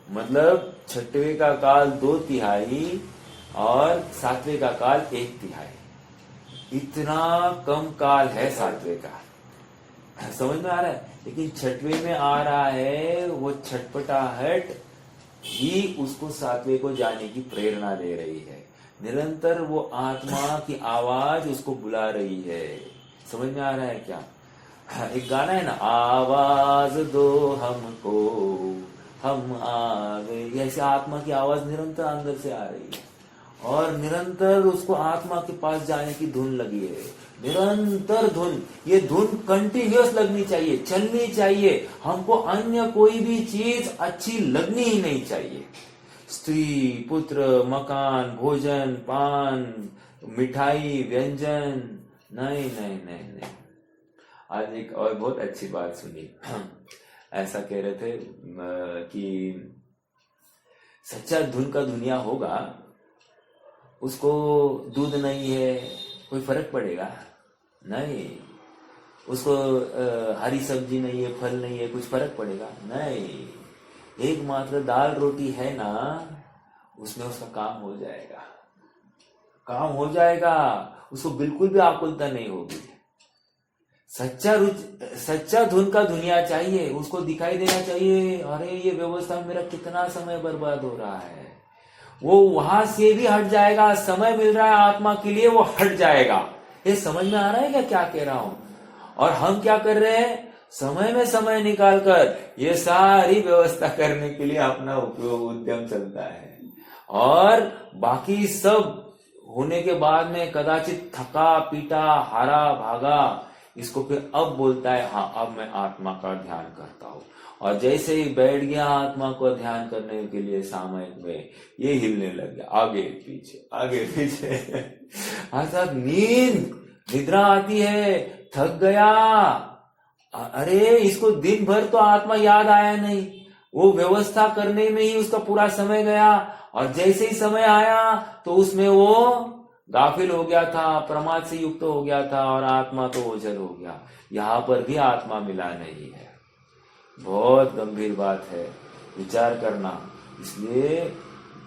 मतलब छठवें का काल 2/3 और सातवें का काल 1/3। इतना कम काल है सातवें का। समझ में आ रहा है? लेकिन छठवें में आ रहा है, वो छटपटाहट ही उसको सातवें को जाने की प्रेरणा दे रही है। निरंतर वो आत्मा की आवाज उसको बुला रही है। समझ में आ रहा है क्या? एक गाना है ना, आवाज दो हमको हम आ गए। ऐसे आत्मा की आवाज निरंतर अंदर से आ रही है और निरंतर उसको आत्मा के पास जाने की धुन लगी है। निरंतर धुन, ये धुन कंटिन्यूअस लगनी चाहिए, चलनी चाहिए। हमको अन्य कोई भी चीज अच्छी लगनी ही नहीं चाहिए। स्त्री, पुत्र, मकान, भोजन, पान, मिठाई, व्यंजन, नहीं नहीं नहीं नहीं। आज एक और बहुत अच्छी बात सुनी। ऐसा कह रहे थे कि सच्चा धुन का दुनिया होगा, उसको दूध नहीं है कोई फर्क पड़ेगा? नहीं। उसको हरी सब्जी नहीं है, फल नहीं है, कुछ फर्क पड़ेगा? नहीं। एकमात्र दाल रोटी है ना, उसमें उसका काम हो जाएगा, काम हो जाएगा। उसको बिल्कुल भी आकुलता नहीं होगी। सच्चा धुन का दुनिया चाहिए, उसको दिखाई देना चाहिए, अरे ये व्यवस्था में मेरा कितना समय बर्बाद हो रहा है। वो वहां से भी हट जाएगा, समय मिल रहा है आत्मा के लिए, वो हट जाएगा। ये समझ में आ रहा है क्या कह रहा हूं? और हम क्या कर रहे हैं? समय में समय निकालकर ये सारी व्यवस्था करने के लिए अपना उद्यम चलता है, और बाकी सब होने के बाद में कदाचित थका पीटा हारा भागा, इसको फिर अब बोलता है हाँ अब मैं आत्मा का ध्यान करता हूं। और जैसे ही बैठ गया आत्मा को ध्यान करने के लिए सामयिक में, ये हिलने लग गया आगे पीछे अर्थात निद्रा आती है, थक गया। अरे इसको दिन भर तो आत्मा याद आया नहीं, वो व्यवस्था करने में ही उसका पूरा समय गया, और जैसे ही समय आया तो उसमें वो गाफिल हो गया था, प्रमाद से युक्त हो गया था, और आत्मा तो ओझल हो गया। यहां पर भी आत्मा मिला नहीं है। बहुत गंभीर बात है, विचार करना। इसलिए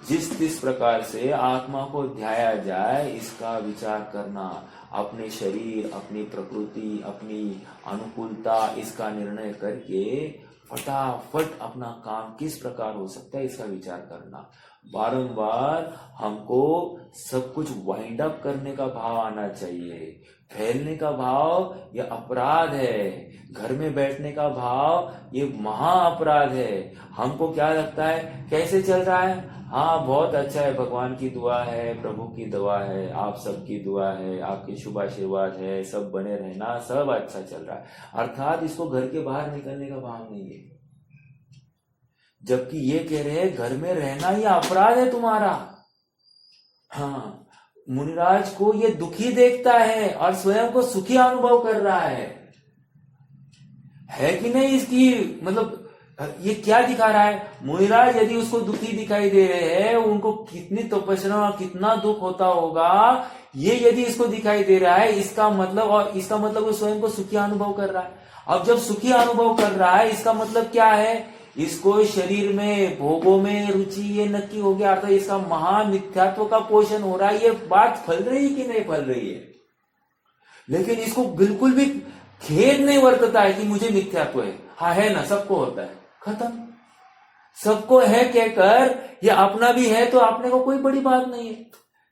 जिस प्रकार से आत्मा को ध्याया जाए, इसका विचार करना। अपने शरीर, अपनी प्रकृति, अपनी अनुकूलता, इसका निर्णय करके फटाफट अपना काम किस प्रकार हो सकता है, इसका विचार करना। बारंबार हमको सब कुछ वाइंड अप करने का भाव आना चाहिए। फैलने का भाव ये अपराध है, घर में बैठने का भाव ये महा अपराध है। हमको क्या लगता है कैसे चल रहा है, हाँ बहुत अच्छा है, भगवान की दुआ है, प्रभु की दुआ है, आप सबकी दुआ है, आपकी शुभ आशीर्वाद है, सब बने रहना, सब अच्छा चल रहा है। अर्थात इसको घर के बाहर निकलने का भाव नहीं है, जबकि ये कह रहे हैं घर में रहना ये अपराध है तुम्हारा। हाँ, मुनिराज को ये दुखी देखता है और स्वयं को सुखी अनुभव कर रहा है कि नहीं। इसकी मतलब ये क्या दिखा रहा है, मुनिराज यदि उसको दुखी दिखाई दे रहे हैं, उनको कितनी तपस्या कितना दुख होता होगा, ये यदि इसको दिखाई दे रहा है, इसका मतलब वो स्वयं को सुखी अनुभव कर रहा है। अब जब सुखी अनुभव कर रहा है, इसका मतलब क्या है, इसको शरीर में भोगों में रुचि ये नक्की हो गया, अर्थात इसका महामिथ्यात्व का पोषण हो रहा है। ये बात फल रही है कि नहीं फल रही है, लेकिन इसको बिल्कुल भी खेद नहीं वर्तता है कि मुझे मिथ्यात्व है। हाँ है ना, सबको होता है, खत्म, सबको है कहकर ये अपना भी है तो अपने को कोई बड़ी बात नहीं है।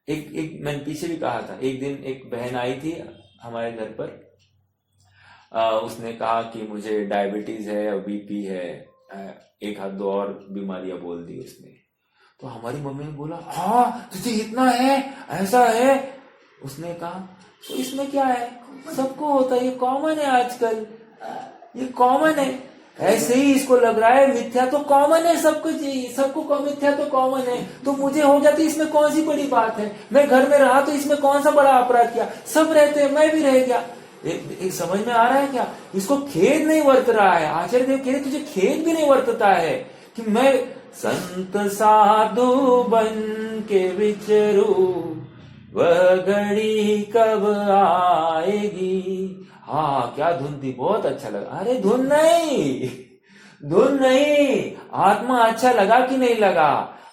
एक मैंने पीछे भी कहा था, एक दिन एक बहन आई थी हमारे घर पर, उसने कहा कि मुझे डायबिटीज है और बीपी है, एक हाथ दो और बीमारियां बोल दी उसने। तो हमारी मम्मी ने बोला, हाँ तुझे इतना है, ऐसा है। उसने कहा तो इसमें क्या है, सबको होता है, ये कॉमन है आजकल, ये कॉमन है। ऐसे ही इसको लग रहा है मिथ्या तो कॉमन है, सबको मिथ्या तो कॉमन है, तो मुझे हो गया तो इसमें कौन सी बड़ी बात है, मैं घर में रहा तो इसमें कौन सा बड़ा अपराध किया, सब रहते हैं मैं भी रह गया। एक समझ में आ रहा है क्या, इसको खेद नहीं वर्त रहा है। आचार्य देव कह रहे तुझे खेद भी नहीं वर्तता है कि मैं संत साधु बन के विचरू, वह घड़ी कब आएगी। हाँ क्या धुन थी, बहुत अच्छा लगा। अरे धुन नहीं, आत्मा अच्छा लगा कि नहीं लगा,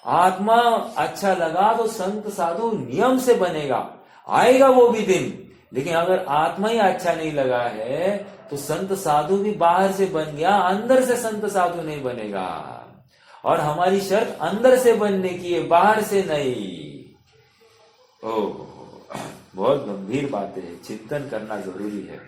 आत्मा अच्छा लगा तो संत साधु नियम से बनेगा, आएगा वो भी दिन। लेकिन अगर आत्मा ही अच्छा नहीं लगा है तो संत साधु भी बाहर से बन गया, अंदर से संत साधु नहीं बनेगा। और हमारी शर्त अंदर से बनने की है, बाहर से नहीं। बहुत गंभीर बातें है, चिंतन करना जरूरी है।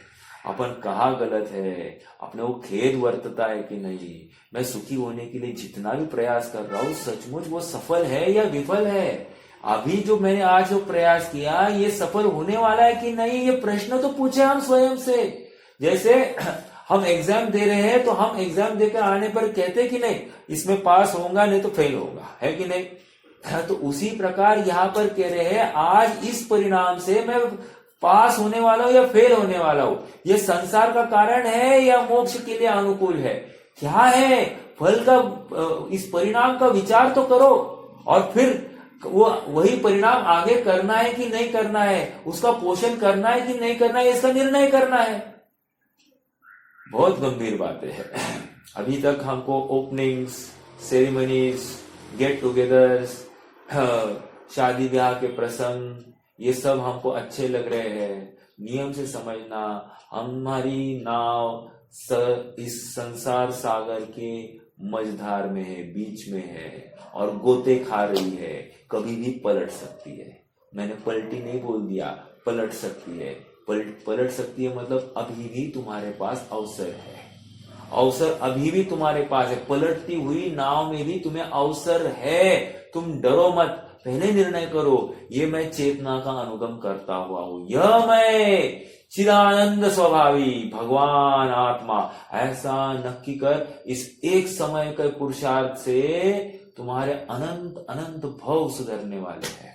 अपन कहाँ गलत है, अपने को खेद वर्तता है कि नहीं, मैं सुखी होने के लिए जितना भी प्रयास कर रहा हूँ सचमुच वो सफल है या विफल है। अभी जो मैंने आज जो प्रयास किया ये सफल होने वाला है कि नहीं, ये प्रश्न तो पूछे हम स्वयं से। जैसे हम एग्जाम दे रहे हैं तो हम एग्जाम देकर आने पर कहते कि नहीं इसमें पास होगा नहीं तो फेल होगा, है कि नहीं। तो उसी प्रकार यहाँ पर कह रहे हैं आज इस परिणाम से मैं पास होने वाला हूं या फेल होने वाला हूं, ये संसार का कारण है या मोक्ष के लिए अनुकूल है, क्या है फल का, इस परिणाम का विचार तो करो और फिर वही परिणाम आगे करना है कि नहीं करना है, उसका पोषण करना है कि नहीं करना है, इसका निर्णय करना है। बहुत गंभीर बातें हैं। अभी तक हमको ओपनिंग्स, सेरेमनीज, गेट टुगेदर्स, शादी ब्याह के प्रसंग ये सब हमको अच्छे लग रहे हैं। नियम से समझना, हमारी नाव इस संसार सागर के मझधार में है, बीच में है और गोते खा रही है, कभी भी पलट सकती है। मैंने पलटी नहीं बोल दिया, पलट सकती है। पलट सकती है मतलब अभी भी तुम्हारे पास अवसर है, अवसर अभी भी तुम्हारे पास है। पलटती हुई नाव में भी तुम्हें अवसर है, तुम डरो मत। पहले निर्णय करो, ये मैं चेतना का अनुगम करता हुआ हूं, यह मैं चिदानंद स्वभावी भगवान आत्मा, ऐसा नक्की कर। इस एक समय के पुरुषार्थ से तुम्हारे अनंत अनंत भव सुधरने वाले हैं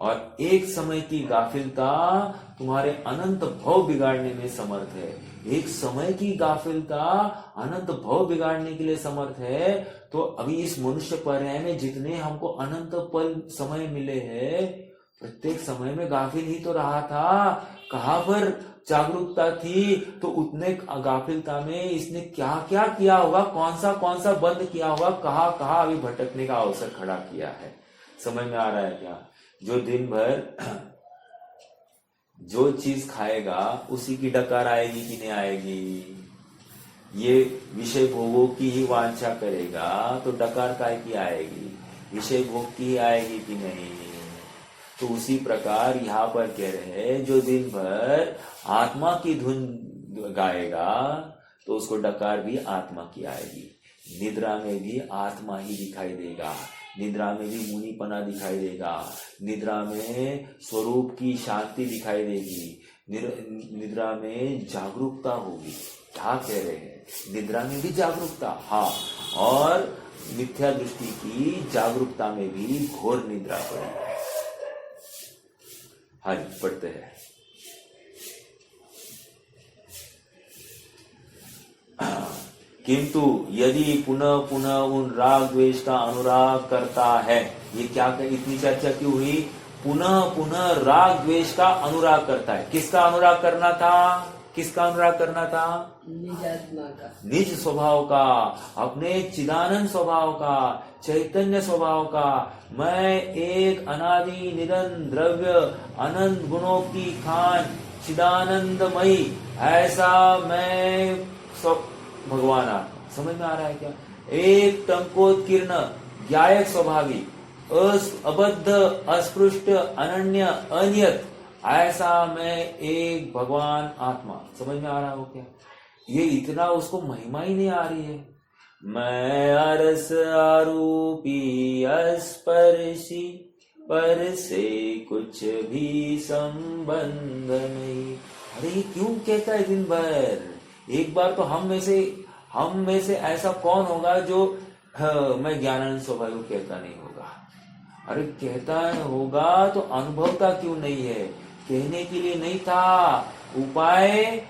और एक समय की गाफिलता तुम्हारे अनंत भव बिगाड़ने में समर्थ है। एक समय की गाफिलता अनंत भव बिगाड़ने के लिए समर्थ है। तो अभी इस मनुष्य पर्याय में जितने हमको अनंत पल समय मिले हैं, प्रत्येक समय में गाफिल ही तो रहा था। कहाँ पर जागरूकता थी, तो उतने गाफिलता में इसने क्या क्या किया होगा, कौन सा बंद किया होगा, कहाँ अभी भटकने का अवसर खड़ा किया है। समझ में आ रहा है क्या। जो दिन भर जो चीज खाएगा उसी की डकार आएगी कि नहीं आएगी। ये विषय भोगों की ही वांछा करेगा तो डकार काय की आएगी। विषय भोग की आएगी कि नहीं। तो उसी प्रकार यहाँ पर कह रहे हैं जो दिन भर आत्मा की धुन गाएगा तो उसको डकार भी आत्मा की आएगी। निद्रा में भी आत्मा ही दिखाई देगा, निद्रा में भी मुनिपना दिखाई देगा, निद्रा में स्वरूप की शांति दिखाई देगी, निद्रा में जागरूकता होगी। क्या कह रहे हैं, निद्रा में भी जागरूकता, हाँ, और मिथ्या दृष्टि की जागरूकता में भी घोर निद्रा पड़ी है। हाँ जी, पढ़ते हैं। किंतु यदि पुनः पुनः उन राग द्वेष का अनुराग करता है, ये क्या इतनी चर्चा क्यों हुई? पुनः पुनः राग द्वेष का अनुराग करता है। किसका अनुराग करना था? किसका अनुराग करना था? निजात्मा का, निज स्वभाव का, अपने चिदानंद स्वभाव का, चैतन्य स्वभाव का। मैं एक अनादि निरंतर द्रव्य अनंत गुणों की खान चिदानंदमयी, ऐसा मैं भगवान आत्मा। समझ में आ रहा है क्या? एक टंकोत्कीर्ण ज्ञायक स्वभावी, अबद्ध अस्पृष्ट अनन्य अनियत, ऐसा मैं एक भगवान आत्मा। समझ में आ रहा हो क्या? ये इतना उसको महिमा ही नहीं आ रही है। मैं अरस आरूपी अस्पर्शी, पर से कुछ भी संबंध नहीं। अरे ये क्यों कहता है दिन भर? एक बार तो हम में से ऐसा कौन होगा जो मैं ज्ञानानंद स्वभाव कहता नहीं होगा? अरे कहता होगा तो अनुभवता क्यों नहीं है? कहने के लिए नहीं था, उपाय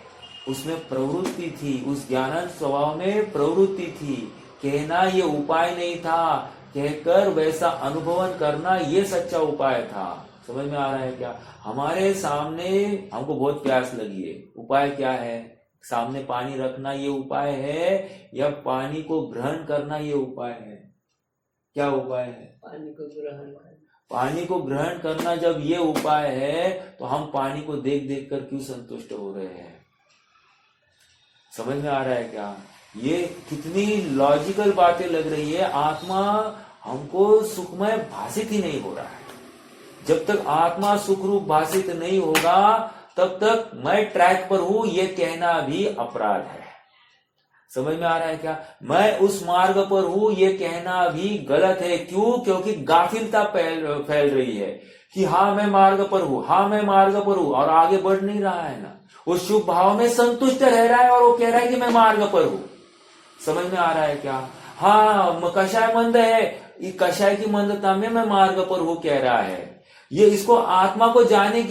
उसमें प्रवृत्ति थी, उस ज्ञानानंद स्वभाव में प्रवृत्ति थी। कहना ये उपाय नहीं था, कहकर वैसा अनुभवन करना ये सच्चा उपाय था। समझ में आ रहा है क्या? हमारे सामने हमको बहुत प्यास लगी है, उपाय क्या है? सामने पानी रखना ये उपाय है या पानी को ग्रहण करना ये उपाय है? क्या उपाय है? पानी को ग्रहण करना। पानी को ग्रहण करना जब ये उपाय है तो हम पानी को देख देख कर क्यों संतुष्ट हो रहे हैं? समझ में आ रहा है क्या? ये कितनी लॉजिकल बातें लग रही है। आत्मा हमको सुखमय भाषित ही नहीं हो रहा है। जब तक आत्मा सुख रूप भाषित नहीं होगा तब तक मैं ट्रैक पर हूं ये कहना भी अपराध है। समझ में आ रहा है क्या? मैं उस मार्ग पर हूं ये कहना भी गलत है। क्यों? क्योंकि गाफिलता फैल रही है कि हाँ मैं मार्ग पर हूं, हाँ मैं मार्ग पर हूं, और आगे बढ़ नहीं रहा है ना। वो शुभ भाव में संतुष्ट रह रहा है और वो कह रहा है कि मैं मार्ग पर हूं। समझ में आ रहा है क्या? हाँ कषाय मंद है, कषाय की मंदता में मैं मार्ग पर हूं कह रहा है। ये इसको आत्मा को जानने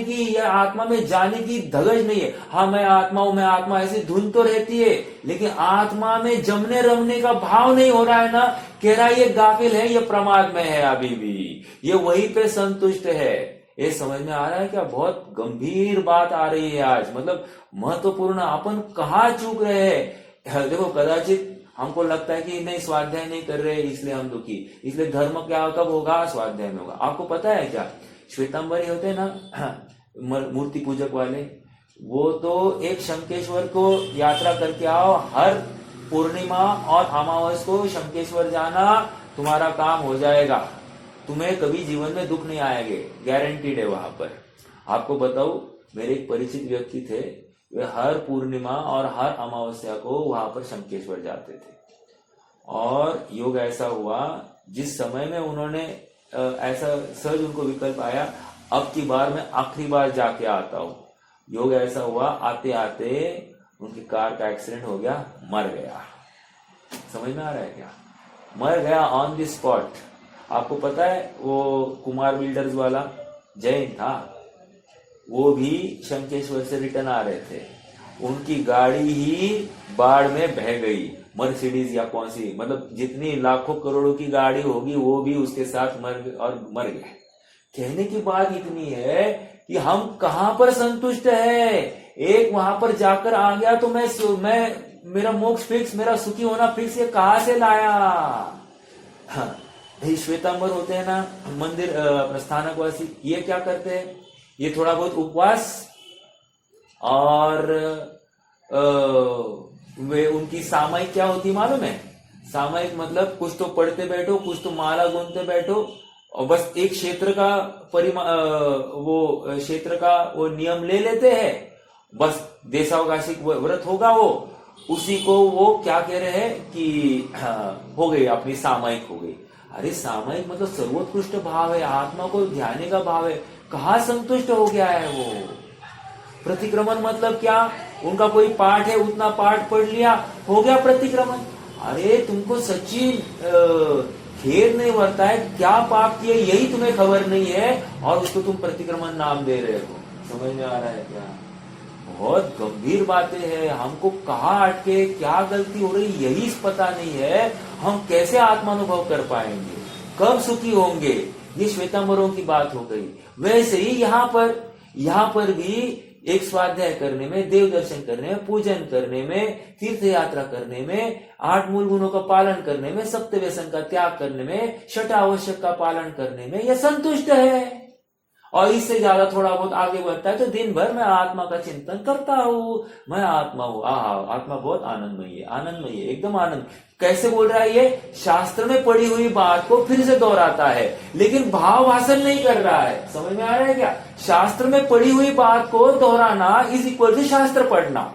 की या आत्मा में जाने की धगज नहीं है। हाँ मैं आत्मा हूं, मैं आत्मा, ऐसी धुन तो रहती है, लेकिन आत्मा में जमने रमने का भाव नहीं हो रहा है ना। कह रहा है ये गाफिल है, ये प्रमाद में है, अभी भी ये वहीं पे संतुष्ट है। ये समझ में आ रहा है क्या? बहुत गंभीर बात आ रही है आज, मतलब महत्वपूर्ण। अपन कहाँ चूक रहे हैं? देखो कदाचित हमको लगता है कि नहीं स्वाध्याय नहीं कर रहे इसलिए हम दुखी, इसलिए धर्म क्या कब होगा? स्वाध्याय में होगा। आपको पता है क्या? श्वेतांबरी होते हैं ना मूर्ति पूजक वाले, वो तो एक शंकेश्वर को यात्रा करके आओ, हर पूर्णिमा और अमावस को शंकेश्वर जाना, तुम्हारा काम हो जाएगा, तुम्हें कभी जीवन में दुख नहीं आएंगे, गारंटीड है। वहां पर आपको बताऊं, मेरे एक परिचित व्यक्ति थे, वे हर पूर्णिमा और हर अमावस्या को वहां पर शंकेश्वर जाते थे। और योग ऐसा हुआ जिस समय में उन्होंने ऐसा सहज उनको विकल्प आया, अब की बार मैं आखिरी बार जाके आता हूं। योग ऐसा हुआ, आते आते उनकी कार का एक्सीडेंट हो गया, मर गया। समझ में आ रहा है क्या? मर गया ऑन द स्पॉट। आपको पता है वो कुमार बिल्डर्स वाला जैन था, वो भी शंकेश्वर से रिटर्न आ रहे थे, उनकी गाड़ी ही बाढ़ में बह गई। मर्सिडीज या कौन सी, मतलब जितनी लाखों करोड़ों की गाड़ी होगी वो भी उसके साथ मर गए। कहने की बात इतनी है कि हम कहां पर संतुष्ट है। एक वहां पर जाकर आ गया तो मैं मेरा मोक्ष फिक्स, मेरा सुखी होना फिक्स, ये कहां से लाया? हाँ, श्वेतांबर होते हैं ना मंदिर प्रस्थानकवासी, ये क्या करते हैं? ये थोड़ा बहुत उपवास और वे उनकी सामायिक क्या होती मालूम है? सामयिक मतलब कुछ तो पढ़ते बैठो, कुछ तो माला गूंथते बैठो, और बस एक क्षेत्र का वो नियम ले लेते हैं, बस देशावकाशिक व्रत होगा वो, उसी को वो क्या कह रहे हैं कि हो गई अपनी सामयिक हो गई। अरे सामयिक मतलब सर्वोत्कृष्ट भाव है, आत्मा को ध्यान का भाव है, कहाँ संतुष्ट हो गया है वो। प्रतिक्रमण मतलब क्या, उनका कोई पाठ है, उतना पाठ पढ़ लिया, हो गया प्रतिक्रमण। अरे तुमको सच्ची खेद नहीं बढ़ता है, क्या पाप किए यही तुम्हें खबर नहीं है, और उसको तुम प्रतिक्रमण नाम दे रहे हो। समझ में आ रहा है क्या? बहुत गंभीर बातें हैं। हमको कहाँ अटके, क्या गलती हो रही यही पता नहीं है। हम कैसे आत्मानुभव कर पाएंगे, कब सुखी होंगे, ये श्वेतांबरों की बात हो गई। वैसे ही यहाँ पर भी एक स्वाध्याय करने में, देव दर्शन करने में, पूजन करने में, तीर्थ यात्रा करने में, 8 मूल गुणों का पालन करने में, सप्त व्यसन का त्याग करने में, छठ आवश्यक का पालन करने में, यह संतुष्ट है। और इससे ज्यादा थोड़ा बहुत आगे बढ़ता है तो दिन भर मैं आत्मा का चिंतन करता हूँ, मैं आत्मा हूँ। आत्मा बहुत आनंदमयी है, आनंदमयी है, एकदम आनंद। कैसे बोल रहा है ये? शास्त्र में पढ़ी हुई बात को फिर से दोहराता है, लेकिन भाव भाषण नहीं कर रहा है। समझ में आ रहा है क्या? शास्त्र में पढ़ी हुई बात को दोहराना इज इक्वल टू शास्त्र पढ़ना।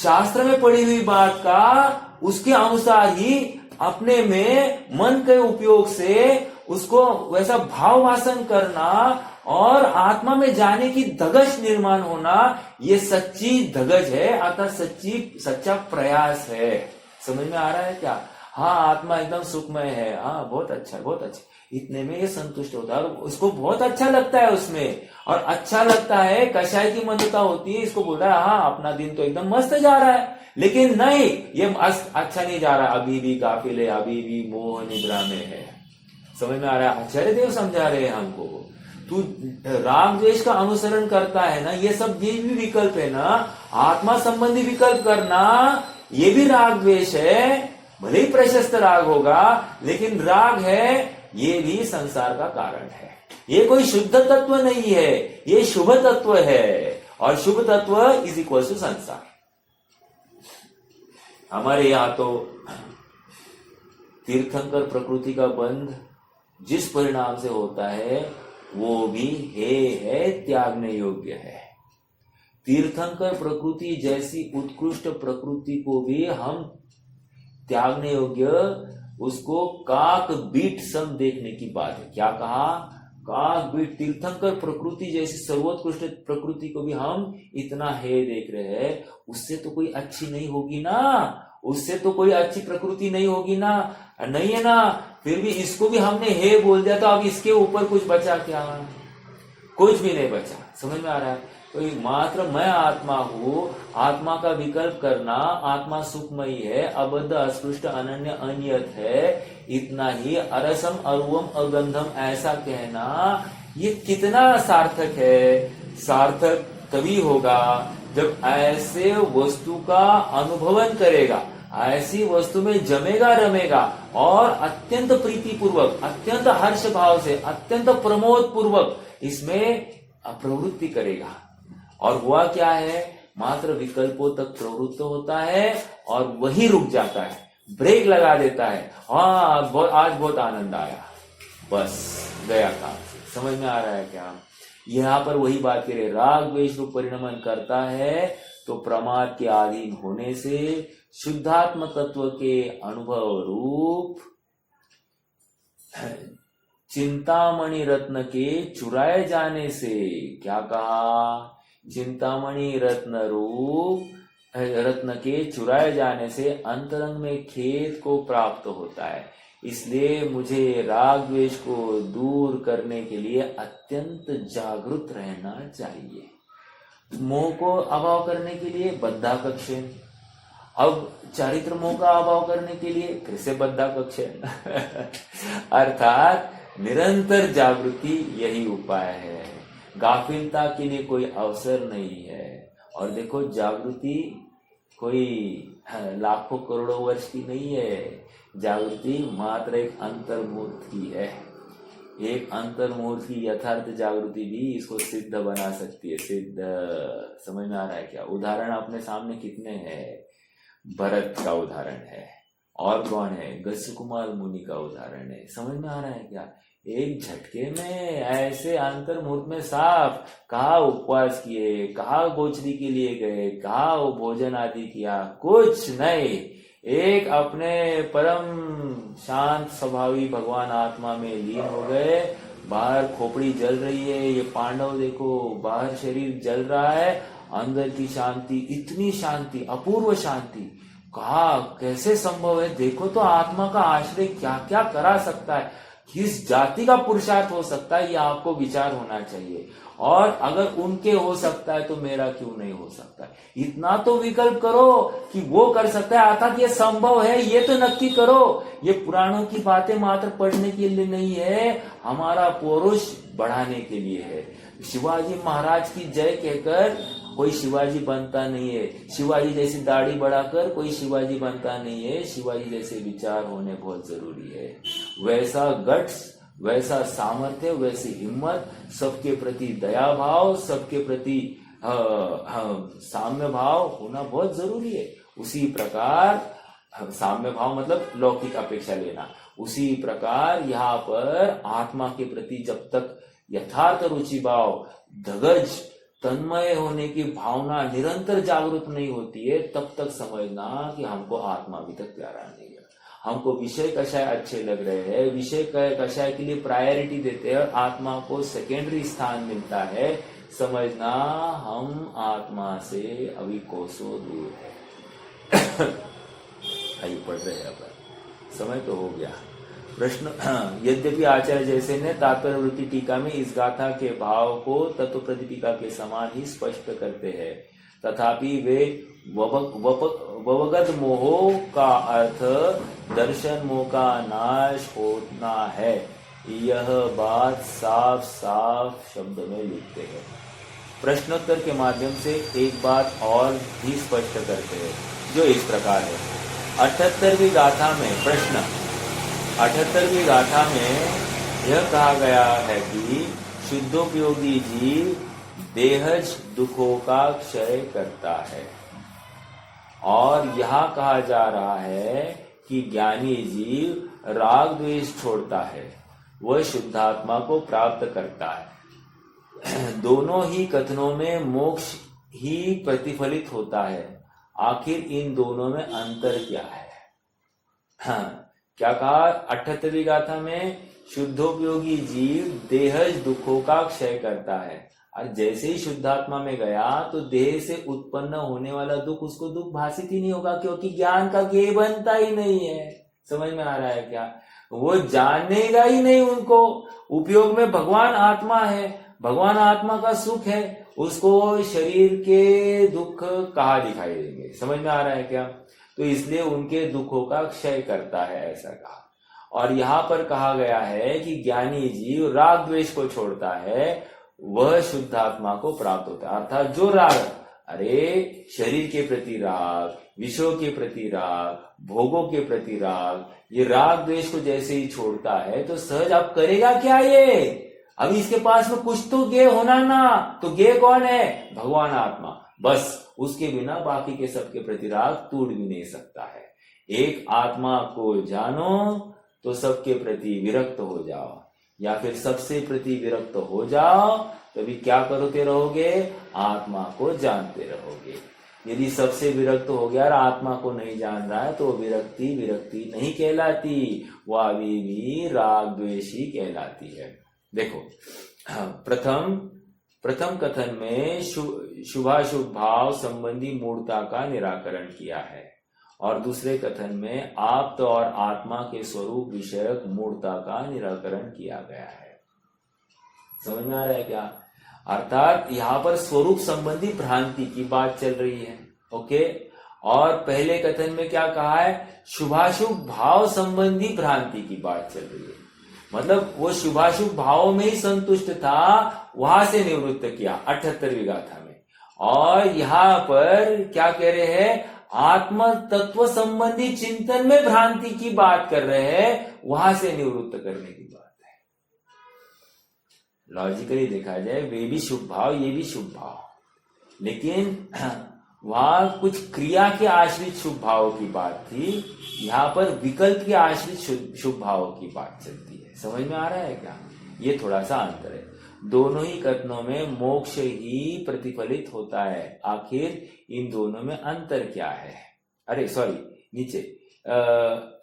शास्त्र में पढ़ी हुई बात का उसके अनुसार ही अपने में मन के उपयोग से उसको वैसा भाव भाषण करना और आत्मा में जाने की धगश निर्माण होना, ये सच्ची धगश है, अर्थात सच्चा प्रयास है। समझ में आ रहा है क्या? हाँ, आत्मा एकदम सुखमय है, हाँ बहुत अच्छा, बहुत अच्छा, इतने में ये संतुष्ट होता है और उसको बहुत अच्छा लगता है उसमें। और अच्छा लगता है, कषाय की मंदता होती है, इसको बोल रहा है हाँ अपना दिन तो एकदम मस्त जा रहा है। लेकिन नहीं, ये अच्छा नहीं जा रहा, अभी भी गाफिल है, अभी भी मोह निद्रा में है। समझ में आ रहा है? आचार्य देव समझा रहे हैं हमको, तू राग द्वेष का अनुसरण करता है ना, ये सब ये भी विकल्प है ना, आत्मा संबंधी विकल्प करना ये भी राग द्वेष है। भले ही प्रशस्त राग होगा, लेकिन राग है, ये भी संसार का कारण है। ये कोई शुद्ध तत्व नहीं है, ये शुभ तत्व है, और शुभ तत्व इज इक्वल टू संसार। हमारे यहां तो तीर्थंकर प्रकृति का बंध जिस परिणाम से होता है वो भी है त्यागने योग्य है। तीर्थंकर प्रकृति जैसी उत्कृष्ट प्रकृति को भी हम त्यागने योग्य, उसको काक बीट सम देखने की बात है। क्या कहा? काक बीट। तीर्थंकर प्रकृति जैसी सर्वोत्कृष्ट प्रकृति को भी हम इतना है देख रहे हैं, उससे तो कोई अच्छी नहीं होगी ना, उससे तो कोई अच्छी प्रकृति नहीं होगी ना, नहीं है ना। फिर भी इसको भी हमने हे बोल दिया, तो अब इसके ऊपर कुछ बचा क्या? कुछ भी नहीं बचा। समझ में आ रहा है? तो मात्र मैं आत्मा हूँ, आत्मा का विकल्प करना, आत्मा सुखमयी है, अबद्ध अस्पृष्ट अनन्य अनियत है, इतना ही अरसम अरुवम अगंधम ऐसा कहना, ये कितना सार्थक है? सार्थक तभी होगा जब ऐसे वस्तु का अनुभवन करेगा, ऐसी वस्तु में जमेगा रमेगा और अत्यंत प्रीति पूर्वक, अत्यंत हर्ष भाव से, अत्यंत प्रमोद पूर्वक इसमें प्रवृत्ति करेगा। और हुआ क्या है? मात्र विकल्पों तक प्रवृत्त होता है और वही रुक जाता है, ब्रेक लगा देता है। हाँ आज बहुत आनंद आया, बस गया काम। समझ में आ रहा है क्या? यहाँ पर वही बात कह रहे, राग द्वेष रूप परिणमन करता है तो प्रमाद के अधीन होने से, शुद्धात्म तत्व के अनुभव रूप चिंतामणि रत्न के चुराए जाने से, क्या कहा? चिंतामणि रत्न के चुराए जाने से अंतरंग में खेद को प्राप्त होता है। इसलिए मुझे राग द्वेष को दूर करने के लिए अत्यंत जागरूक रहना चाहिए। मोह को अभाव करने के लिए बद्धाकक्षेण, अब चारित्र मोह का अभाव करने के लिए फिर से बद्धाकक्षेण अर्थात निरंतर जागृति यही उपाय है। गाफिलता के लिए कोई अवसर नहीं है। और देखो, जागृति कोई लाखों करोड़ों वर्ष की नहीं है, जागृति मात्र एक अंतर्मुहूर्त की है। एक अंतर्मुहूर्त की यथार्थ जागृति भी इसको सिद्ध बना सकती है। सिद्ध, समझ में आ रहा है क्या? उदाहरण अपने सामने कितने हैं? भरत का उदाहरण है, और कौन है? गस्सकुमार मुनि का उदाहरण है। समझ में आ रहा है क्या? एक झटके में ऐसे अंतर मुहूर्त में साफ, कहा उपवास किए, कहा गोचरी के लिए गए, कहा भोजन आदि किया, कुछ नहीं, एक अपने परम शांत स्वभावी भगवान आत्मा में लीन हो गए। बाहर खोपड़ी जल रही है, ये पांडव देखो, बाहर शरीर जल रहा है, अंदर की शांति, इतनी शांति, अपूर्व शांति। कहा कैसे संभव है? देखो तो आत्मा का आश्रय क्या क्या करा सकता है, किस जाति का पुरुषार्थ हो सकता है, ये आपको विचार होना चाहिए। और अगर उनके हो सकता है तो मेरा क्यों नहीं हो सकता है? इतना तो विकल्प करो कि वो कर सकता है, अर्थात ये संभव है, ये तो नक्की करो। ये पुराणों की बातें मात्र पढ़ने के लिए नहीं है, हमारा पौरुष बढ़ाने के लिए है। शिवाजी महाराज की जय कहकर कोई शिवाजी बनता नहीं है, शिवाजी जैसी दाढ़ी बढ़ाकर कोई शिवाजी बनता नहीं है। शिवाजी जैसे विचार होने बहुत जरूरी है। वैसा गट्स, वैसा सामर्थ्य, वैसी हिम्मत, सबके प्रति दया भाव, सबके प्रति साम्य भाव होना बहुत जरूरी है। उसी प्रकार साम्य भाव मतलब लौकिक अपेक्षा लेना। उसी प्रकार यहाँ पर आत्मा के प्रति जब तक यथार्थ रुचि भाव, धगज, तन्मय होने की भावना निरंतर जागरूक नहीं होती है, तब तक समझना कि हमको आत्मा अभी तक प्यारा नहीं है। हमको विषय कषाय अच्छे लग रहे हैं, विषय कषाय के लिए प्रायोरिटी देते हैं और आत्मा को सेकेंडरी स्थान मिलता है। समझना हम आत्मा से अभी कोसों दूर है। आइए पढ़ रहे हैं, अब समय तो हो गया। प्रश्न, यद्यपि आचार्य जैसे ने तात्पर्य वृत्ति टीका में इस गाथा के भाव को तत्व प्रतिपिका के समान ही स्पष्ट करते हैं, तथापि वे ववगत मोह का अर्थ दर्शन मोह का नाश होना है, यह बात साफ साफ शब्द में लिखते हैं। प्रश्नोत्तर के माध्यम से एक बात और भी स्पष्ट करते हैं, जो इस प्रकार है। 78वीं गाथा में प्रश्न, 78वीं गाथा में यह कहा गया है कि शुद्धोपयोगी जीव देहज दुखों का क्षय करता है, और यहाँ कहा जा रहा है कि ज्ञानी जीव राग द्वेष छोड़ता है, वह शुद्धात्मा को प्राप्त करता है। दोनों ही कथनों में मोक्ष ही प्रतिफलित होता है। आखिर इन दोनों में अंतर क्या है? हाँ, क्या कहा 78वीं गाथा में? शुद्धोपयोगी जीव देहज दुखों का क्षय करता है, और जैसे ही शुद्धात्मा में गया तो देह से उत्पन्न होने वाला दुख उसको दुख भाषित ही नहीं होगा, क्योंकि ज्ञान का ज्ञेय बनता ही नहीं है। समझ में आ रहा है क्या? वो जानेगा ही नहीं उनको। उपयोग में भगवान आत्मा है, भगवान आत्मा का सुख है, उसको शरीर के दुख कहाँ दिखाई देंगे? समझ में आ रहा है क्या? तो इसलिए उनके दुखों का क्षय करता है, ऐसा कहा। और यहाँ पर कहा गया है कि ज्ञानी जीव राग द्वेष को छोड़ता है, वह शुद्धात्मा को प्राप्त होता है। अर्थात जो राग, अरे शरीर के प्रति राग, विषयों के प्रति राग, भोगों के प्रति राग, ये राग द्वेष को जैसे ही छोड़ता है तो सहज अब करेगा क्या? ये अभी इसके पास में कुछ तो ज्ञेय होना ना, तो ज्ञेय कौन है? भगवान आत्मा। बस उसके बिना बाकी के सबके प्रति राग टूट भी नहीं सकता है। एक आत्मा को जानो तो सबके प्रति विरक्त हो जाओ, या फिर सबसे प्रति विरक्त हो जाओ, तभी क्या करते रहोगे? आत्मा को जानते रहोगे। यदि सबसे विरक्त हो गया और आत्मा को नहीं जान रहा है तो विरक्ति विरक्ति नहीं कहलाती, वह अभी भी राग द्वेषी कहलाती है। देखो, प्रथम कथन में शुभाशुभ भाव संबंधी मूढ़ता का निराकरण किया है, और दूसरे कथन में आप्त और आत्मा के स्वरूप विषयक मूढ़ता का निराकरण किया गया है। समझ में आ रहा है क्या? अर्थात यहाँ पर स्वरूप संबंधी भ्रांति की बात चल रही है। ओके, और पहले कथन में क्या कहा है? शुभाशुभ भाव संबंधी भ्रांति की बात चल रही है। मतलब वो शुभाशुभ भाव में ही संतुष्ट था, वहां से निवृत्त किया 78वीं गाथा में। और यहाँ पर क्या कह रहे हैं? आत्म तत्व संबंधी चिंतन में भ्रांति की बात कर रहे हैं, वहां से निवृत्त करने की बात है। लॉजिकली देखा जाए वे भी शुभ भाव, ये भी शुभ भाव, लेकिन वहां कुछ क्रिया के आश्रित शुभ भाव की बात थी, यहाँ पर विकल्प के आश्रित शुभ भाव की बात चलती है। समझ में आ रहा है क्या? ये थोड़ा सा अंतर है। दोनों ही कथनों में मोक्ष ही प्रतिफलित होता है। आखिर इन दोनों में अंतर क्या है? अरे सॉरी, नीचे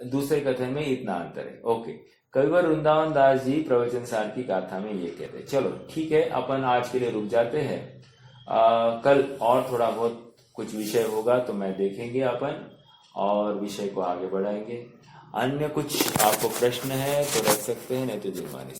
दूसरे कथन में इतना अंतर है। ओके, कविवर वृंदावन दास जी प्रवचन सार की गाथा में ये कहते हैं। चलो ठीक है, अपन आज के लिए रुक जाते हैं। कल और थोड़ा बहुत कुछ विषय होगा तो मैं देखेंगे अपन और विषय को आगे बढ़ाएंगे। अन्य कुछ आपको प्रश्न है तो रख सकते हैं, नहीं तो जुर्माने।